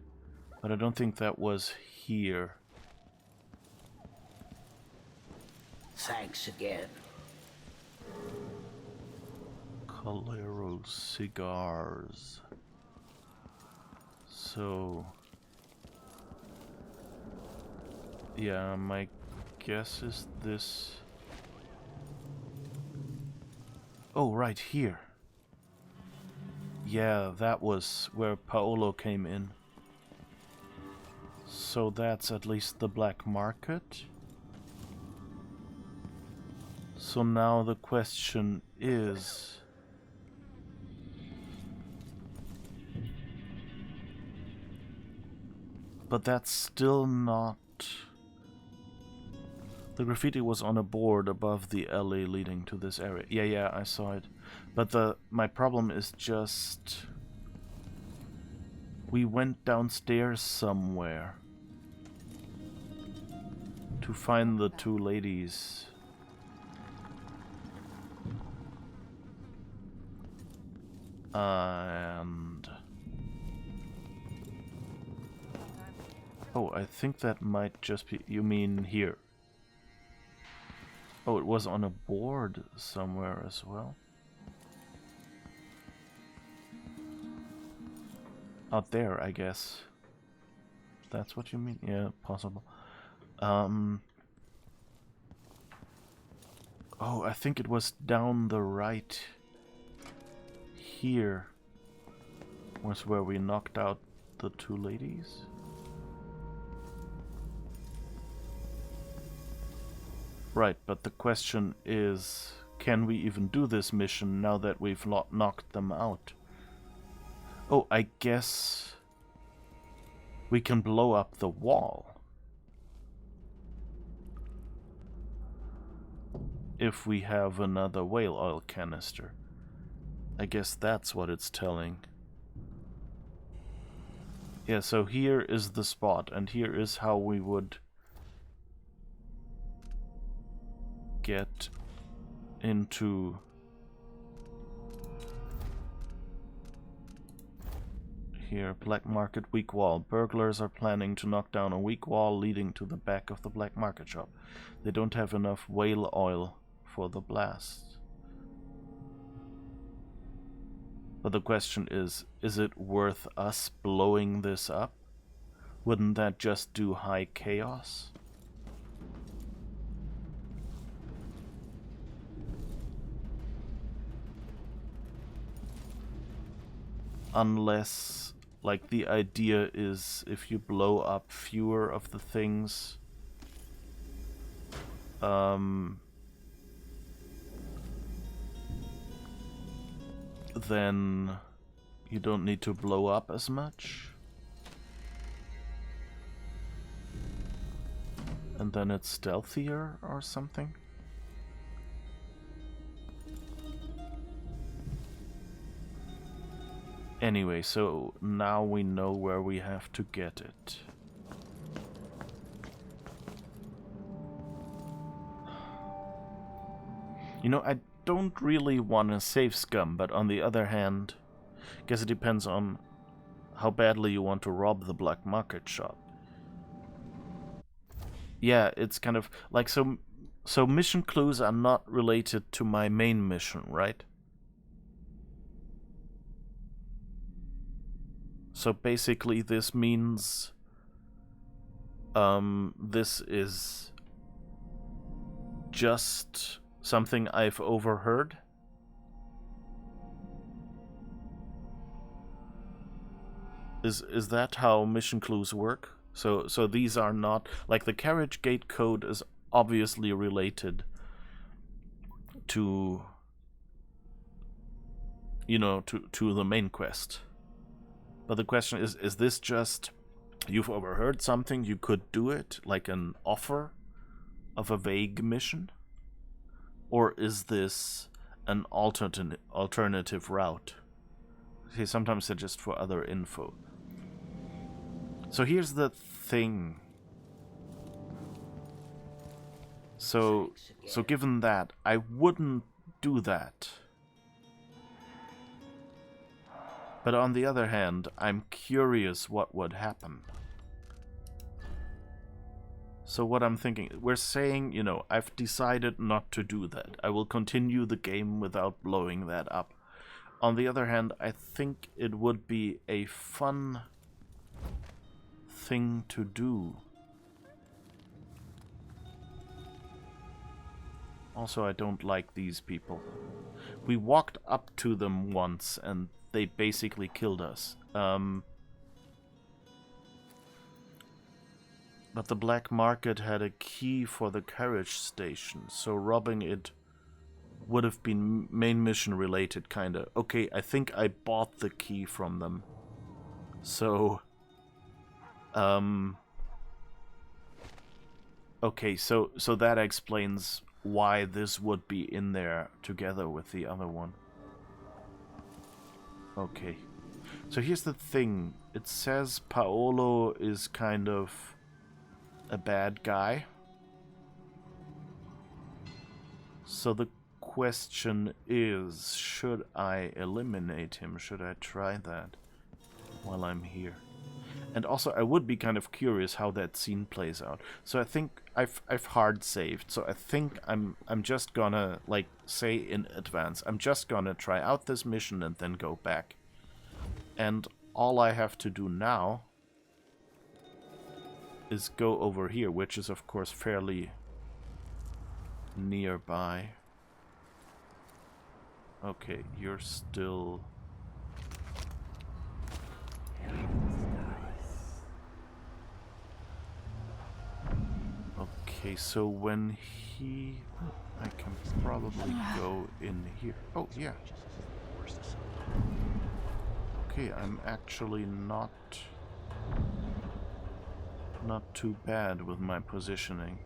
But I don't think that was here. Thanks again. Calero cigars. So... yeah, my guess is this... oh, right here. Yeah, that was where Paolo came in. So that's at least the black market. So now the question is... but that's still not... the graffiti was on a board above the alley leading to this area. Yeah, I saw it. But my problem is just... we went downstairs somewhere to find the two ladies. And... oh, I think that might just be... you mean here? Oh, it was on a board somewhere as well. Out there, I guess. That's what you mean? Yeah, possible. Oh, I think it was down the right. Here was where we knocked out the two ladies. Right, but the question is, can we even do this mission now that we've knocked them out? Oh, I guess we can blow up the wall. If we have another whale oil canister. I guess that's what it's telling. Yeah, so here is the spot, and here is how we would get into here. Black market weak wall. Burglars are planning to knock down a weak wall leading to the back of the black market shop. They don't have enough whale oil for the blast. But the question is it worth us blowing this up? Wouldn't that just do high chaos? Unless, like, the idea is if you blow up fewer of the things, then you don't need to blow up as much. And then it's stealthier or something. Anyway, so now we know where we have to get it. You know, I don't really want to save scum, but on the other hand, I guess it depends on how badly you want to rob the black market shop. Yeah, it's kind of like, so mission clues are not related to my main mission, right? So basically this means this is just something I've overheard Is that how mission clues work? So these are not like the carriage gate code is obviously related to, you know, to the main quest. But the question is this just you've overheard something, you could do it, like an offer of a vague mission? Or is this an alternative route? Okay, sometimes they're just for other info. So here's the thing. So given that, I wouldn't do that. But on the other hand, I'm curious what would happen. So what I'm thinking, we're saying, you know, I've decided not to do that. I will continue the game without blowing that up. On the other hand, I think it would be a fun thing to do. Also, I don't like these people. We walked up to them once and they basically killed us. But the black market had a key for the carriage station, so robbing it would have been main mission related, kinda. Okay, I think I bought the key from them. So, okay, so that explains why this would be in there together with the other one. Okay. So here's the thing. It says Paolo is kind of a bad guy. So the question is, should I eliminate him? Should I try that while I'm here? And also, I would be kind of curious how that scene plays out. So I think I've hard saved. So I think I'm just gonna, like, say in advance, I'm just gonna try out this mission and then go back. And all I have to do now is go over here, which is of course fairly nearby. Okay, you're still... Okay, so when he... I can probably go in here. Oh, yeah. Okay, I'm actually not too bad with my positioning.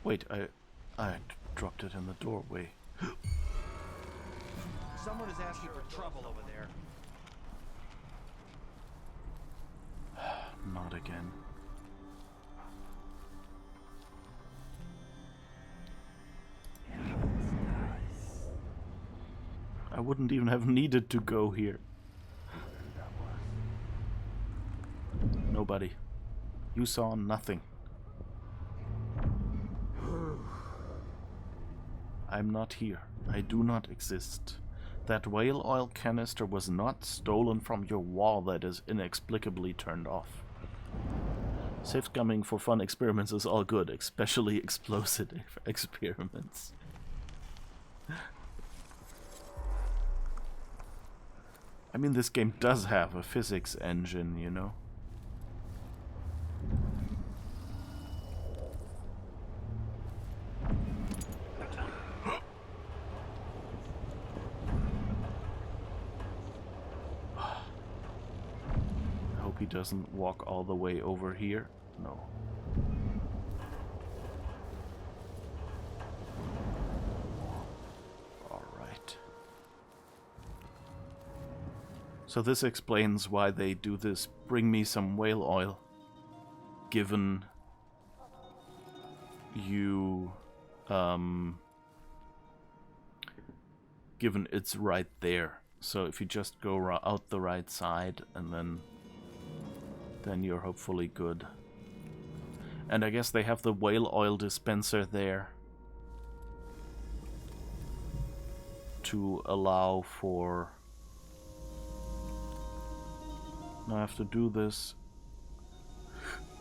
Wait, I dropped it in the doorway. Someone is asking for trouble over there. Not again. I wouldn't even have needed to go here. Nobody. You saw nothing. I'm not here. I do not exist. That whale oil canister was not stolen from your wall that is inexplicably turned off. Safe scumming for fun experiments is all good, especially explosive experiments. I mean, this game does have a physics engine, you know? I hope he doesn't walk all the way over here. No. Alright. So this explains why they do this bring me some whale oil, given you, given it's right there. So if you just go out the right side and then you're hopefully good. And I guess they have the whale oil dispenser there to allow for... Now I have to do this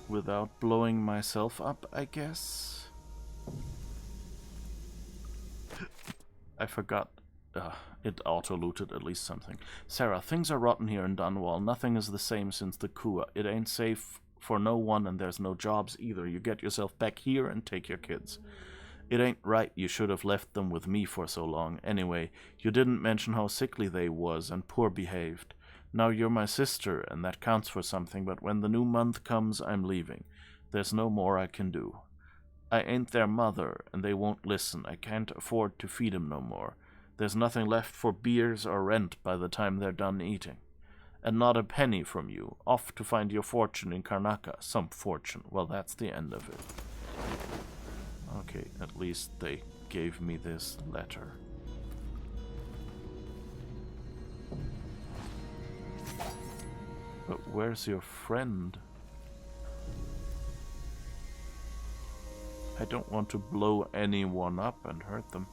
without blowing myself up, I guess. I forgot. It auto-looted at least something. Sarah, things are rotten here in Dunwall. Nothing is the same since the coup. It ain't safe for no one, and there's no jobs either. You get yourself back here and take your kids. It ain't right you should have left them with me for so long. Anyway, you didn't mention how sickly they was and poor behaved. Now you're my sister, and that counts for something, but when the new month comes, I'm leaving. There's no more I can do. I ain't their mother, and they won't listen. I can't afford to feed 'em no more. There's nothing left for beers or rent by the time they're done eating. And not a penny from you. Off to find your fortune in Karnaca. Some fortune. Well, that's the end of it. Okay, at least they gave me this letter. But where's your friend? I don't want to blow anyone up and hurt them.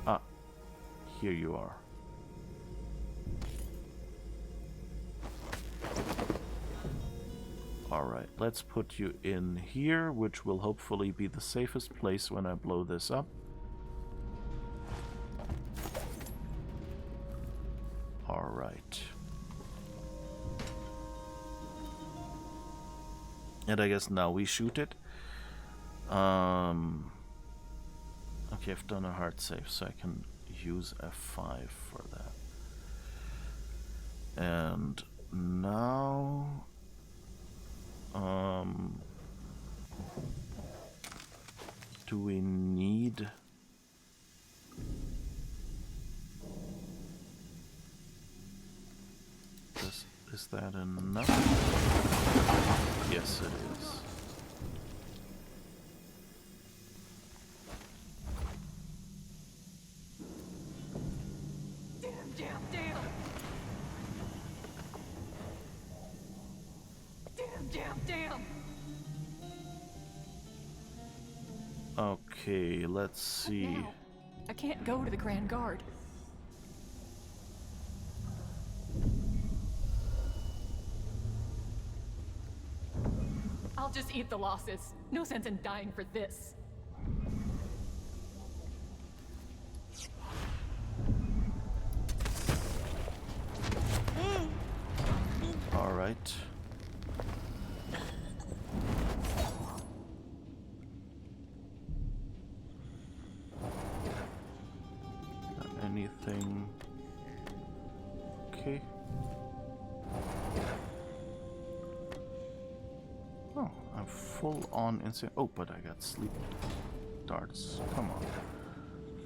Ah, here you are. Alright, let's put you in here, which will hopefully be the safest place when I blow this up. Alright. And I guess now we shoot it. Okay, I've done a hard save, so I can use F5 for that. And now... do we need... Is that enough? Yes, it is. Damn. Okay, let's see. Now? I can't go to the Grand Guard. I'll just eat the losses. No sense in dying for this. All right. Anything? Okay. Oh, I'm full on insane. Oh, but I got sleep darts. Come on.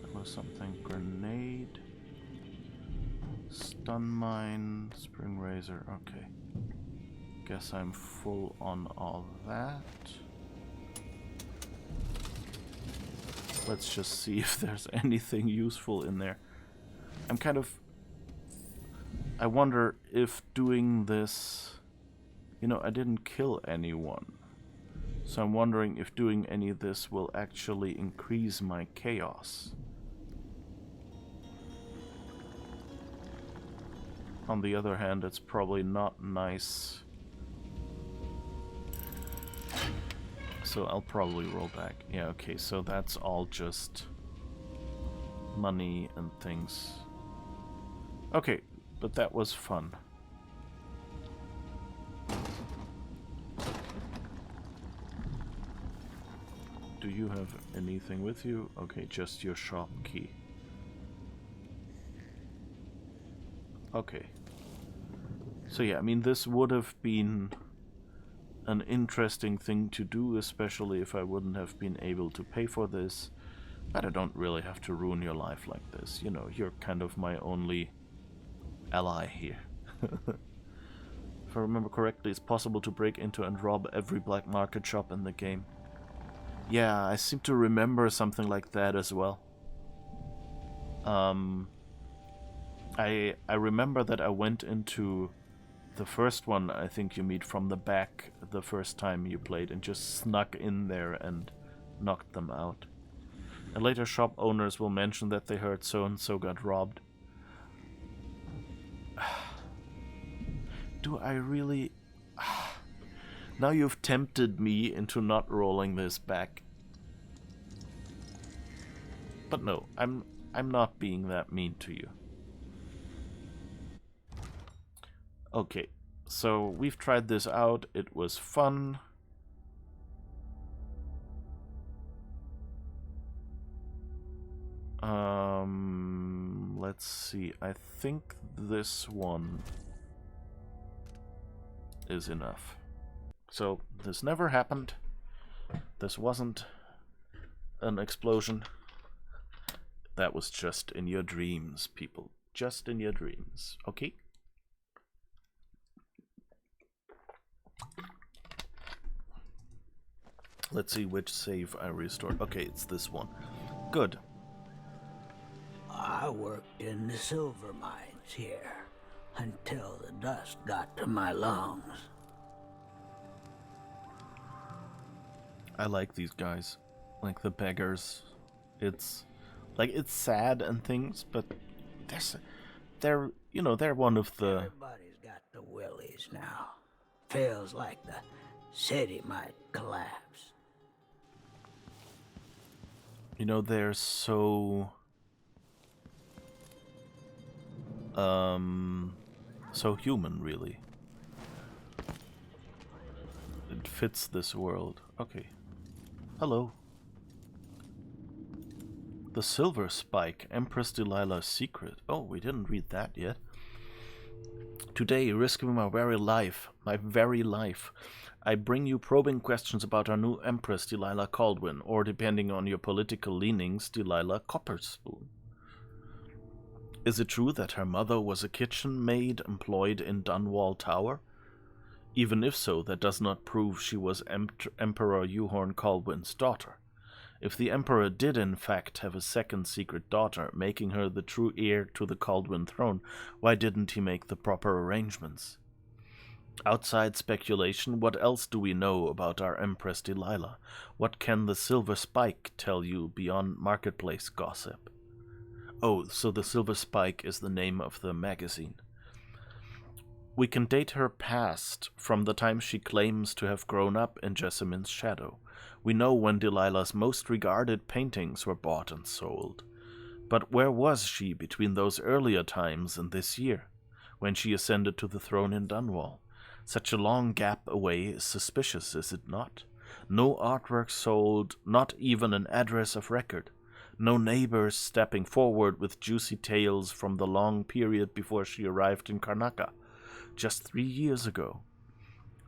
That was something. Grenade. Stun mine. Spring razor. Okay. Guess I'm full on all that. Let's just see if there's anything useful in there. I'm kind of... I wonder if doing this... You know, I didn't kill anyone. So I'm wondering if doing any of this will actually increase my chaos. On the other hand, it's probably not nice. So I'll probably roll back. Yeah, okay, so that's all just money and things. Okay, but that was fun. Do you have anything with you? Okay, just your shop key. Okay. So yeah, I mean, this would have been an interesting thing to do, especially if I wouldn't have been able to pay for this. But I don't really have to ruin your life like this. You know, you're kind of my only ally here. If I remember correctly, it's possible to break into and rob every black market shop in the game. Yeah, I seem to remember something like that as well. I remember that I went into the first one. I think you meet from the back the first time you played and just snuck in there and knocked them out. And later shop owners will mention that they heard so-and-so got robbed. Do I really... Now you've tempted me into not rolling this back. But no, I'm not being that mean to you. Okay, so we've tried this out. It was fun. Let's see. I think this one is enough. So this never happened. This wasn't an explosion. That was just in your dreams, people. Just in your dreams. Okay? Let's see which save I restored. Okay, it's this one. Good. I worked in the silver mines here until the dust got to my lungs. I like these guys. Like the beggars. It's like it's sad and things, but they're you know, they're one of the Everybody's got the willies now. Feels like the city might collapse. you know, they're so so human, really. It fits this world. Okay. Hello. The Silver Spike, Empress Delilah's secret. Oh, we didn't read that yet. Today, risking my very life, I bring you probing questions about our new Empress Delilah Caldwin, or depending on your political leanings, Delilah Copperspoon. Is it true that her mother was a kitchen maid employed in Dunwall Tower? Even if so, that does not prove she was Emperor Euhorn Caldwin's daughter. If the Emperor did in fact have a second secret daughter, making her the true heir to the Caldwin throne, why didn't he make the proper arrangements? Outside speculation, what else do we know about our Empress Delilah? What can the Silver Spike tell you beyond marketplace gossip? Oh, so the Silver Spike is the name of the magazine. We can date her past from the time she claims to have grown up in Jessamine's shadow. We know when Delilah's most regarded paintings were bought and sold. But where was she between those earlier times and this year, when she ascended to the throne in Dunwall? Such a long gap away is suspicious, is it not? No artwork sold, not even an address of record. No neighbors stepping forward with juicy tales from the long period before she arrived in Karnaca, just 3 years ago.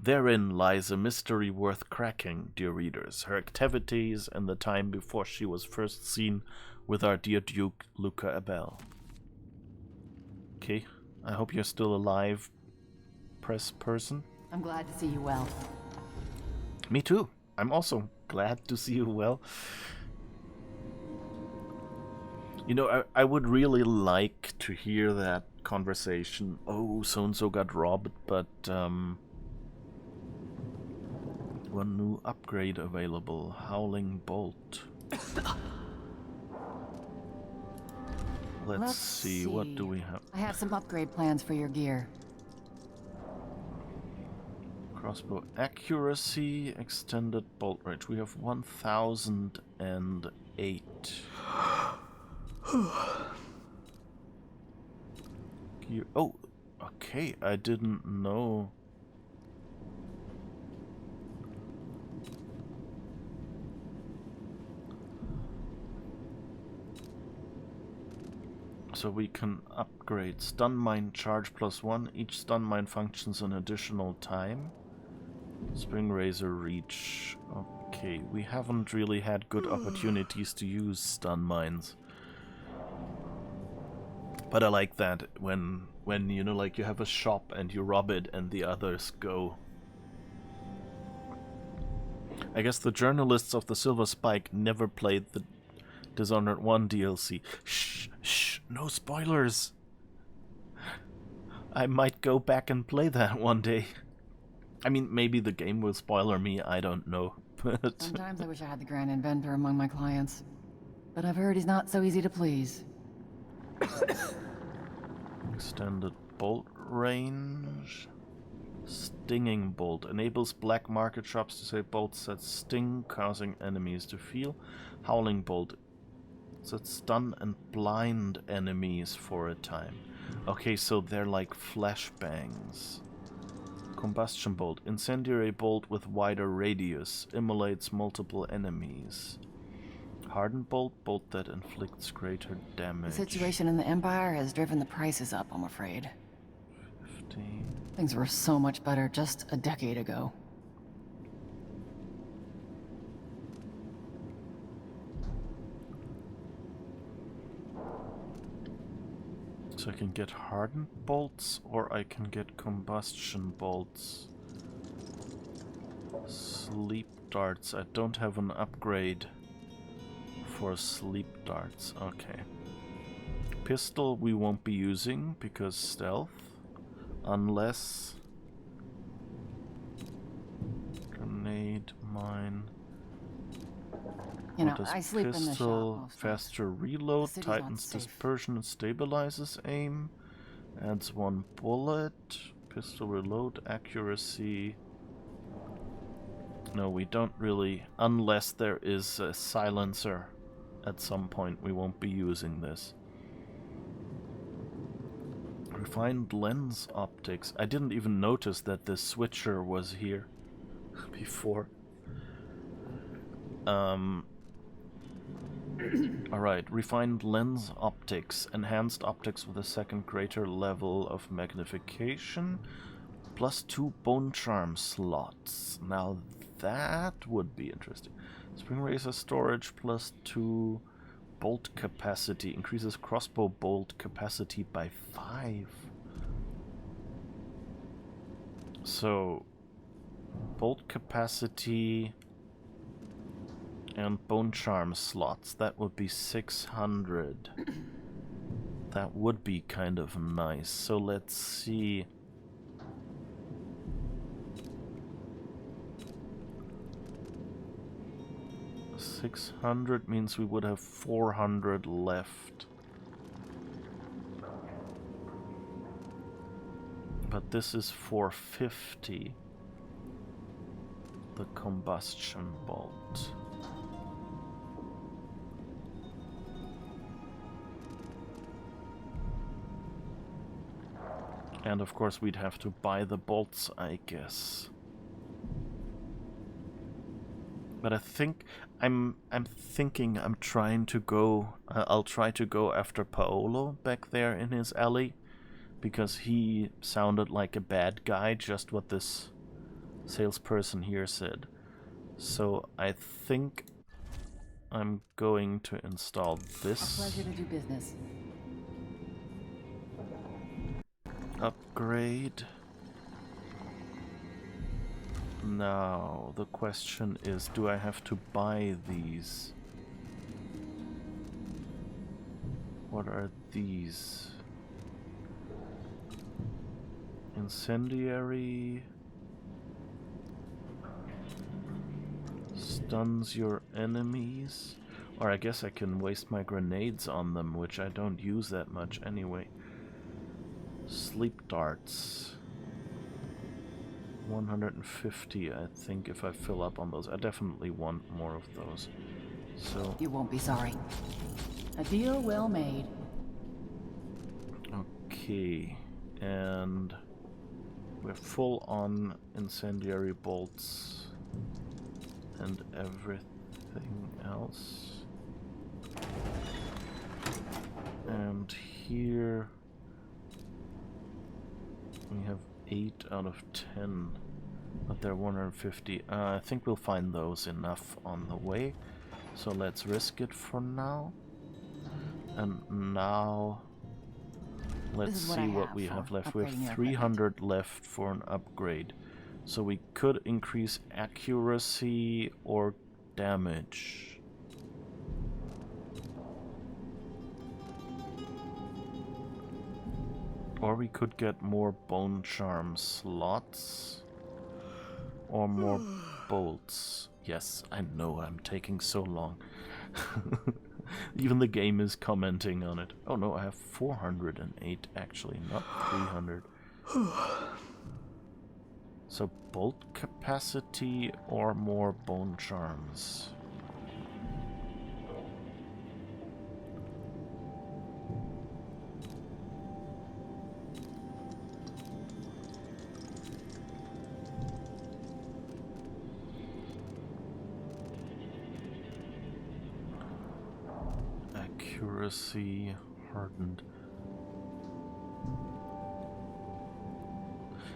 Therein lies a mystery worth cracking, dear readers, her activities and the time before she was first seen with our dear Duke Luca Abel. Okay, I hope you're still alive, press person. I'm glad to see you well. Me too. I'm also glad to see you well. You know, I would really like to hear that conversation. Oh, so-and-so got robbed, but one new upgrade available. Howling Bolt. Let's see, what do we have? I have some upgrade plans for your gear. Crossbow accuracy, extended bolt range. We have 1008. Gear. Oh, okay, I didn't know. So we can upgrade stun mine charge +1. Each stun mine functions an additional time. Spring Razor reach. Okay, we haven't really had good opportunities to use stun mines. But I like that when you know, like you have a shop and you rob it and the others go. I guess the journalists of the Silver Spike never played the Dishonored 1 DLC. Shh, shh, no spoilers. I might go back and play that one day. I mean, maybe the game will spoiler me, I don't know. But Sometimes I wish I had the Grand Inventor among my clients. But I've heard he's not so easy to please. Extended bolt range. Stinging Bolt. Enables black market shops to say bolts that sting, causing enemies to feel. Howling Bolt. That stun and blind enemies for a time. Okay, so they're like flashbangs. Combustion Bolt. Incendiary Bolt with wider radius. Immolates multiple enemies. Hardened Bolt. Bolt that inflicts greater damage. The situation in the Empire has driven the prices up, I'm afraid. 50. Things were so much better just a decade ago. So I can get hardened bolts, or I can get combustion bolts. Sleep darts. I don't have an upgrade for sleep darts. Okay. Pistol we won't be using because stealth. Unless... Grenade, mine... You know, I sleep in the shop pistol, most faster reload, The city's not tightens safe. dispersion and stabilizes aim, adds 1 bullet, pistol reload, accuracy. No, we don't really, unless there is a silencer at some point, we won't be using this. Refined lens optics. I didn't even notice that the switcher was here before. Alright, refined lens optics. Enhanced optics with a second greater level of magnification. Plus 2 bone charm slots. Now that would be interesting. Spring razor storage plus 2 bolt capacity. Increases crossbow bolt capacity by 5. So, bolt capacity... and bone charm slots, that would be 600. That would be kind of nice. So let's see. $600 means we would have 400 left. But this is 450. The combustion bolt. And of course we'd have to buy the bolts, I guess. But I think I'm thinking I'm trying to go. I'll try to go after Paolo back there in his alley, because he sounded like a bad guy, just what this salesperson here said. So I think I'm going to install this. Pleasure to do business. Upgrade. Now, the question is, do I have to buy these? What are these? Incendiary. Stuns your enemies. Or I guess I can waste my grenades on them, which I don't use that much anyway. Sleep darts. 150, I think, if I fill up on those. I definitely want more of those. So You won't be sorry. A deal well made. okay, and we're full on incendiary bolts and everything else. And here we have 8 out of 10, but they're 150. I think we'll find those enough on the way, so let's risk it for now. And now let's see what we have left. We have 300 left for an upgrade, so we could increase accuracy or damage. Or we could get more bone charm slots. Or more bolts. Yes, I know I'm taking so long. Even the game is commenting on it. Oh no, I have 408 actually, not 300. So bolt capacity or more bone charms. Accuracy hardened.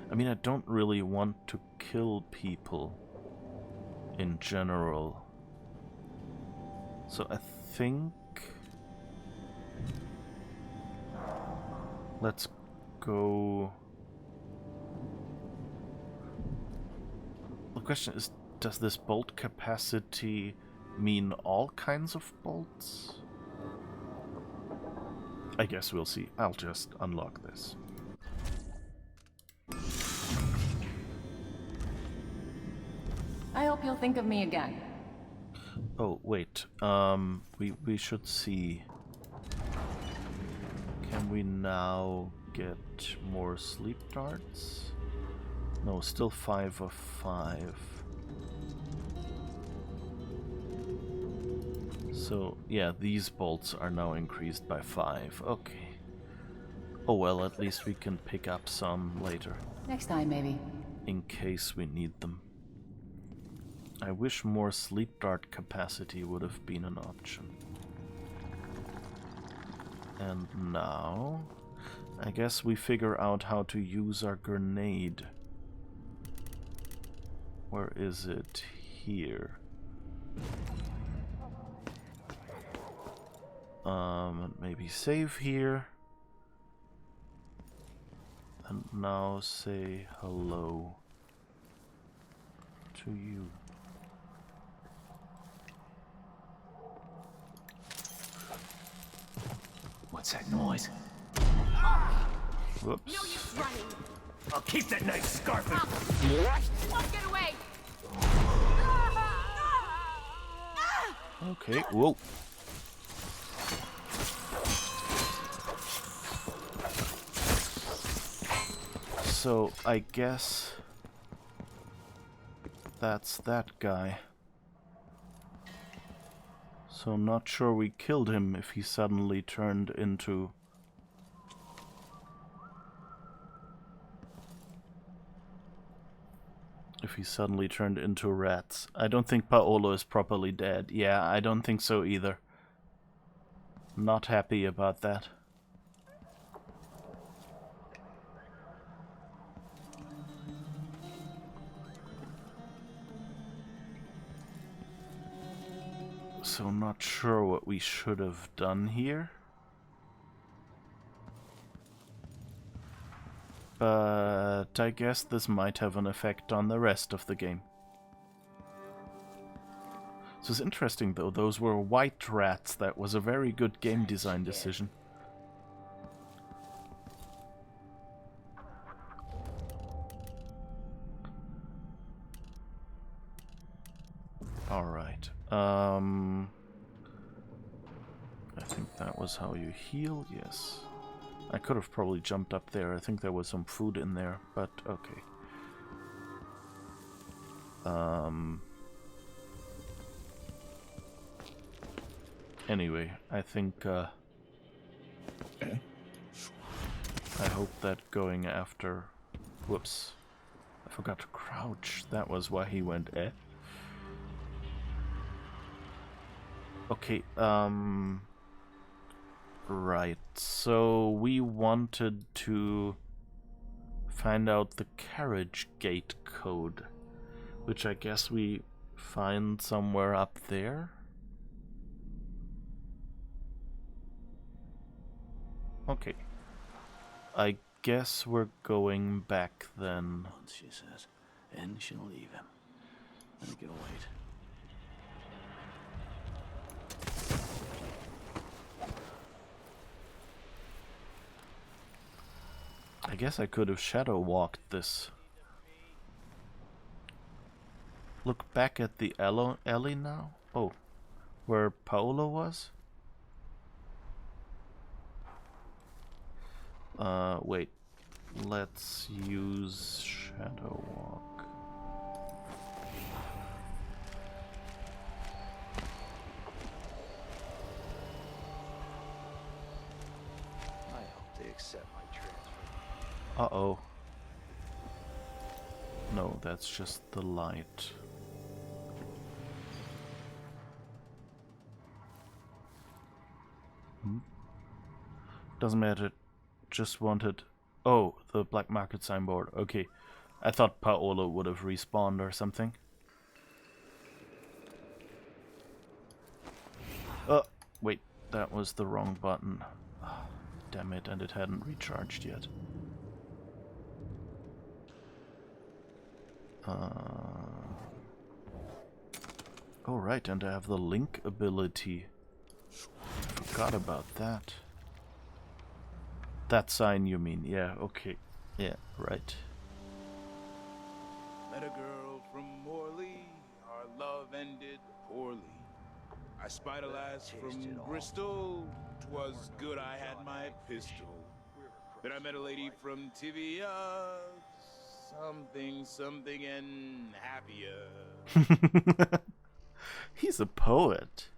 I mean, I don't really want to kill people in general. So I think let's go. The question is, does this bolt capacity mean all kinds of bolts? I guess we'll see. I'll just unlock this. I hope you'll think of me again. Oh, wait. We should see. Can we now get more sleep darts? No, still 5 of 5. So, yeah, these bolts are now increased by 5. Okay. Oh well, at least we can pick up some later. Next time, maybe. In case we need them. I wish more sleep dart capacity would have been an option. And now, I guess we figure out how to use our grenade. Where is it? Here. Maybe save here. And now say hello to you. What's that noise? Whoops. No use running. I'll keep that nice scarf. Won't get away. Okay, whoa. So, I guess that's that guy. So I'm not sure we killed him if he suddenly turned into... rats. I don't think Paolo is properly dead. Yeah, I don't think so either. Not happy about that. So not sure what we should have done here. But I guess this might have an effect on the rest of the game. So it's interesting though, those were white rats. That was a very good game design decision. Alright. I think that was how you heal, yes. I could have probably jumped up there. I think there was some food in there, but okay. Anyway, I think I hope that going after... Whoops. I forgot to crouch. That was why he went eh. Okay, right, so we wanted to find out the carriage gate code, which I guess we find somewhere up there. Okay, I guess we're going back then. She says, and she'll leave him. I think it'll wait. I guess I could have shadow walked this. Look back at the alley now. Oh, where Paolo was? Wait. Let's use shadow walk. Uh-oh. No, that's just the light. Doesn't matter. Just wanted... Oh, the black market signboard. Okay. I thought Paolo would have respawned or something. Wait. That was the wrong button. Damn it, and it hadn't recharged yet. Oh right, and I have the link ability. Forgot about that. That sign you mean, yeah, okay. Yeah, right. Met a girl from Morley, our love ended poorly. I spied a lass from Bristol, 'twas good I had my pistol. Then I met a lady from Tivia, something and happier. He's a poet.